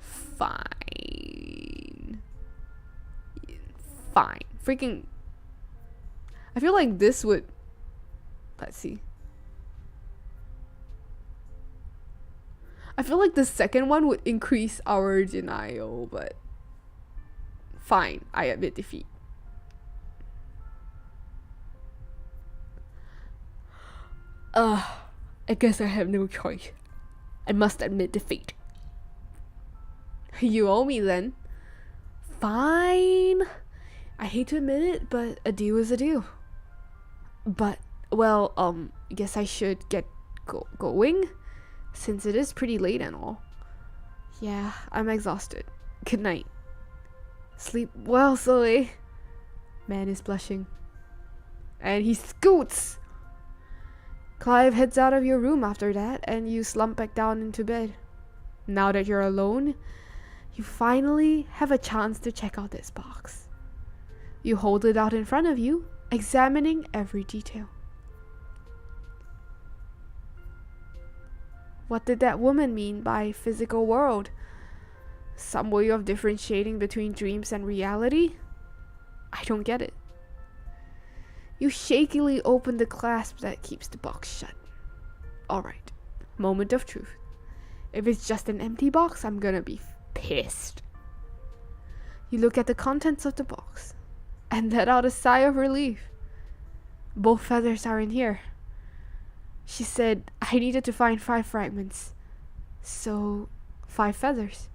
Fine. Freaking... I feel like this would... Let's see. I feel like the second one would increase our denial, but... Fine, I admit defeat. I guess I have no choice. I must admit defeat. You owe me then. Fine. I hate to admit it, but a deal is a deal. But, well, guess I should get going, since it is pretty late and all. Yeah, I'm exhausted. Good night. Sleep well, Sully. Man is blushing. And he scoots! Clive heads out of your room after that, and you slump back down into bed. Now that you're alone, you finally have a chance to check out this box. You hold it out in front of you, examining every detail. What did that woman mean by physical world? Some way of differentiating between dreams and reality? I don't get it. You shakily open the clasp that keeps the box shut. Alright, moment of truth. If it's just an empty box, I'm gonna be pissed. You look at the contents of the box and let out a sigh of relief. Both feathers are in here. She said I needed to find 5 fragments. So, 5 feathers.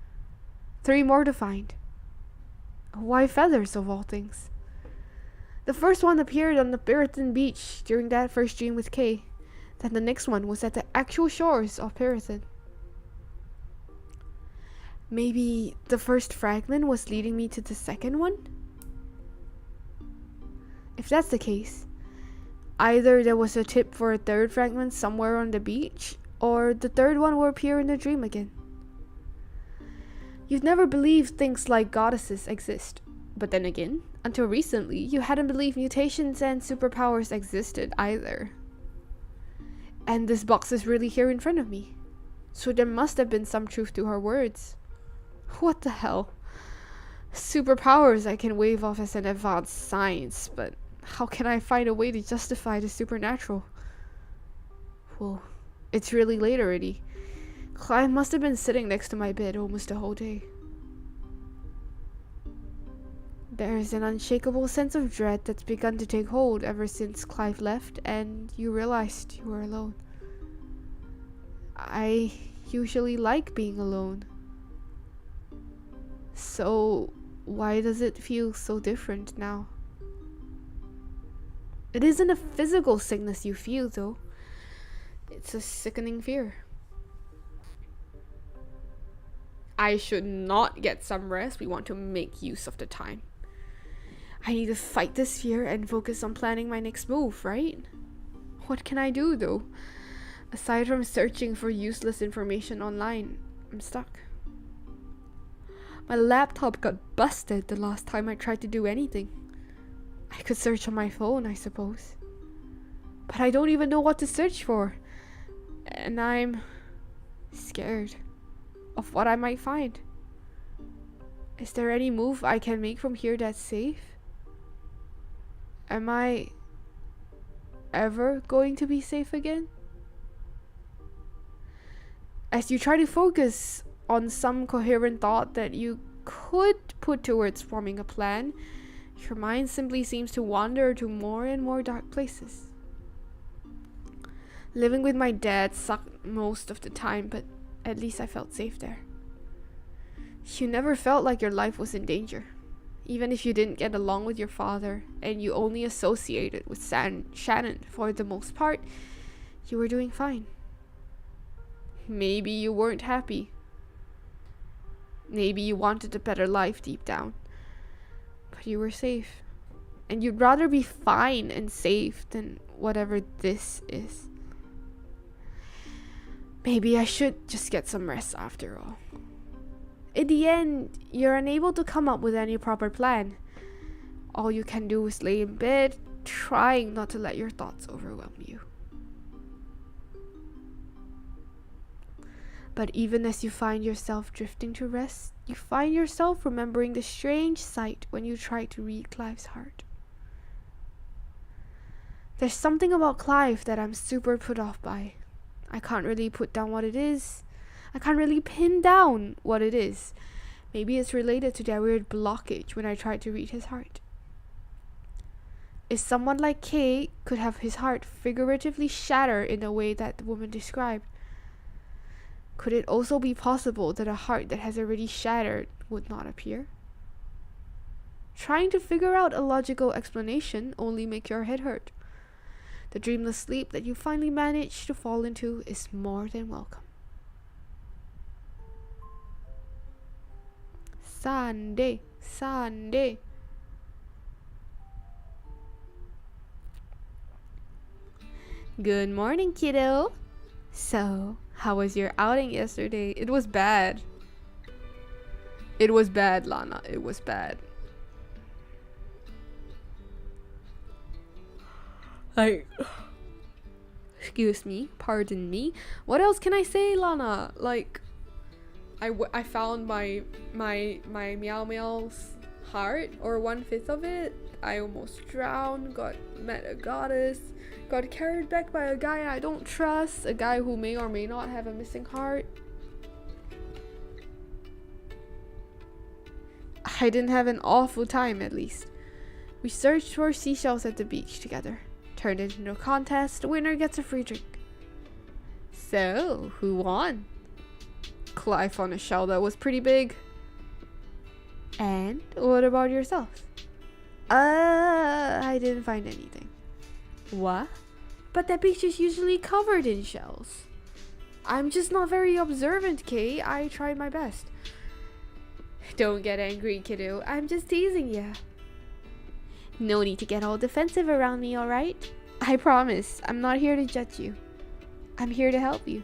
3 more to find. Why feathers of all things? The first one appeared on the Piriton beach during that first dream with Kay. Then the next one was at the actual shores of Piriton. Maybe the first fragment was leading me to the second one? If that's the case, either there was a tip for a third fragment somewhere on the beach, or the third one will appear in the dream again. You've never believed things like goddesses exist, but then again, until recently, you hadn't believed mutations and superpowers existed either. And this box is really here in front of me, so there must have been some truth to her words. What the hell? Superpowers I can wave off as an advanced science, but how can I find a way to justify the supernatural? Well, it's really late already. Clive must have been sitting next to my bed almost the whole day. There's an unshakable sense of dread that's begun to take hold ever since Clive left and you realized you were alone. I usually like being alone. So why does it feel so different now? It isn't a physical sickness you feel though. It's a sickening fear. I should not get some rest. We want to make use of the time. I need to fight this fear and focus on planning my next move, right? What can I do though? Aside from searching for useless information online, I'm stuck. My laptop got busted the last time I tried to do anything. I could search on my phone, I suppose. But I don't even know what to search for. And I'm scared of what I might find. Is there any move I can make from here that's safe? Am I ever going to be safe again? As you try to focus on some coherent thought that you could put towards forming a plan, your mind simply seems to wander to more and more dark places. Living with my dad sucked most of the time, but at least I felt safe there. You never felt like your life was in danger. Even if you didn't get along with your father and you only associated with Shannon for the most part, you were doing fine. Maybe you weren't happy. Maybe you wanted a better life deep down. But you were safe. And you'd rather be fine and safe than whatever this is. Maybe I should just get some rest after all. In the end, you're unable to come up with any proper plan. All you can do is lay in bed, trying not to let your thoughts overwhelm you. But even as you find yourself drifting to rest, you find yourself remembering the strange sight when you tried to read Clive's heart. There's something about Clive that I'm super put off by. I can't really put down what it is. I can't really pin down what it is. Maybe it's related to that weird blockage when I tried to read his heart. If someone like Kay could have his heart figuratively shatter in the way that the woman described, could it also be possible that a heart that has already shattered would not appear? Trying to figure out a logical explanation only makes your head hurt. The dreamless sleep that you finally managed to fall into is more than welcome. Sunday, Sunday. Good morning, kiddo. So, how was your outing yesterday? It was bad. It was bad, Lana. It was bad. Excuse me, pardon me. What else can I say, Lana? Like, I found my Meow Meow's heart, or 1/5 of it. I almost drowned, met a goddess, got carried back by a guy I don't trust, a guy who may or may not have a missing heart. I didn't have an awful time, at least. We searched for seashells at the beach together. Turned it into a contest. The winner gets a free drink. So, who won? Clive found a shell that was pretty big. And what about yourself? I didn't find anything. What? But that beach is usually covered in shells. I'm just not very observant, Kay. I tried my best. Don't get angry, kiddo. I'm just teasing ya. No need to get all defensive around me, alright? I promise, I'm not here to judge you. I'm here to help you.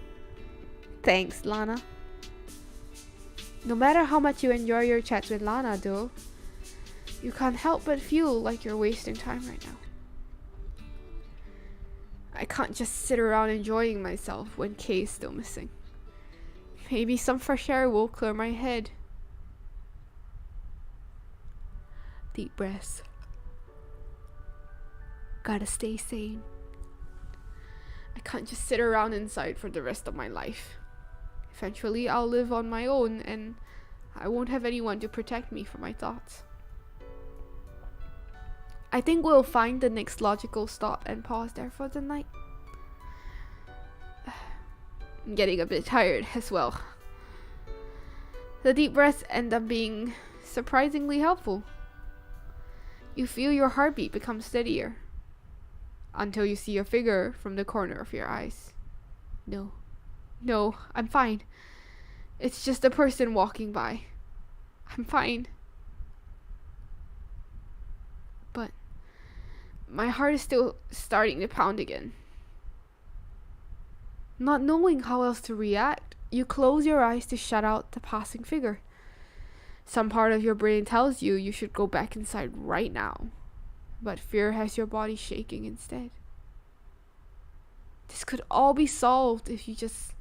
Thanks, Lana. No matter how much you enjoy your chats with Lana, though, you can't help but feel like you're wasting time right now. I can't just sit around enjoying myself when Kay's still missing. Maybe some fresh air will clear my head. Deep breaths. Gotta stay sane. I can't just sit around inside for the rest of my life. Eventually I'll live on my own and I won't have anyone to protect me from my thoughts. I think we'll find the next logical stop and pause there for the night. I'm getting a bit tired as well. The deep breaths end up being surprisingly helpful. You feel your heartbeat become steadier until you see a figure from the corner of your eyes. No, I'm fine. It's just a person walking by. I'm fine. But my heart is still starting to pound again. Not knowing how else to react, you close your eyes to shut out the passing figure. Some part of your brain tells you should go back inside right now, but fear has your body shaking instead. This could all be solved if you just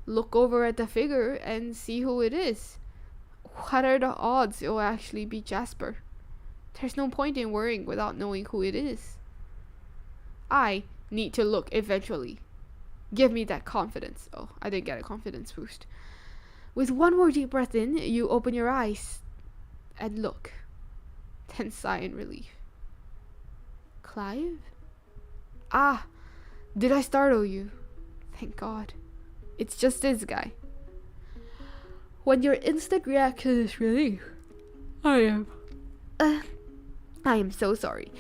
look over at the figure and see who it is. What are the odds it will actually be Jasper? There's no point in worrying without knowing who it is. I need to look eventually. Give me that confidence. Oh, I didn't get a confidence boost. With one more deep breath in, you open your eyes and look. Then sigh in relief. Clive? Ah, did I startle you? Thank God. It's just this guy. When your instant reaction is relief, I am so sorry.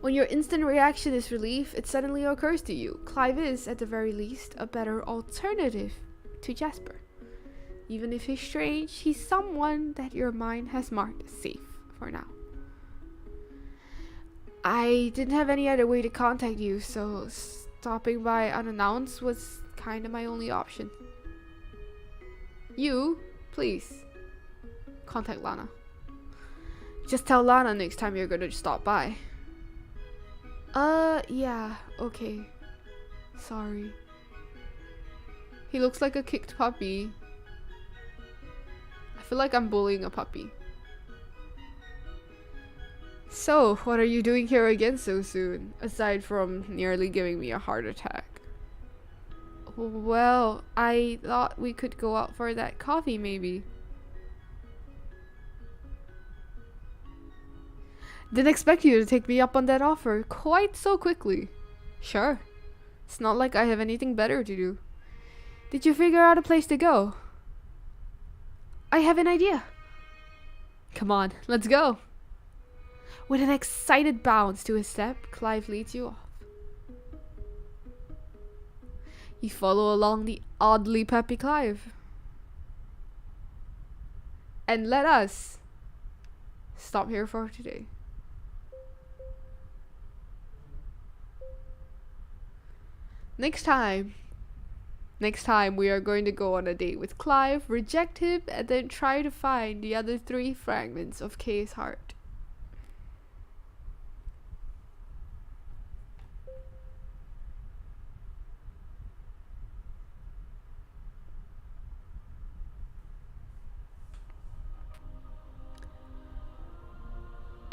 When your instant reaction is relief, it suddenly occurs to you, Clive is, at the very least, a better alternative to Jasper. Even if he's strange, he's someone that your mind has marked as safe for now. I didn't have any other way to contact you, so stopping by unannounced was kind of my only option. You, please, contact Lana. Just tell Lana next time you're gonna stop by. Yeah, okay. Sorry. He looks like a kicked puppy. I feel like I'm bullying a puppy. So, what are you doing here again so soon, aside from nearly giving me a heart attack? Well, I thought we could go out for that coffee maybe. Didn't expect you to take me up on that offer quite so quickly. Sure. It's not like I have anything better to do. Did you figure out a place to go? I have an idea. Come on, let's go. With an excited bounce to his step, Clive leads you off. You follow along the oddly peppy Clive. And let us stop here for today. Next time we are going to go on a date with Clive, reject him, and then try to find the other 3 fragments of Kay's heart.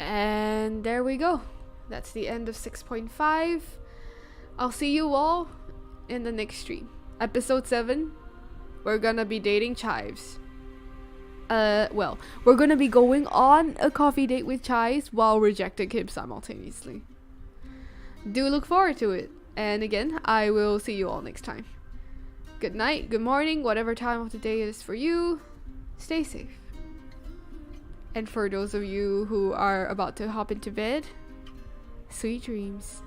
And there we go. That's the end of 6.5. I'll see you all in the next stream. Episode 7, we're gonna be dating Chives. Well, we're gonna be going on a coffee date with Chives while rejecting him simultaneously. Do look forward to it. And again, I will see you all next time. Good night, good morning, whatever time of the day it is for you. Stay safe. And for those of you who are about to hop into bed, sweet dreams.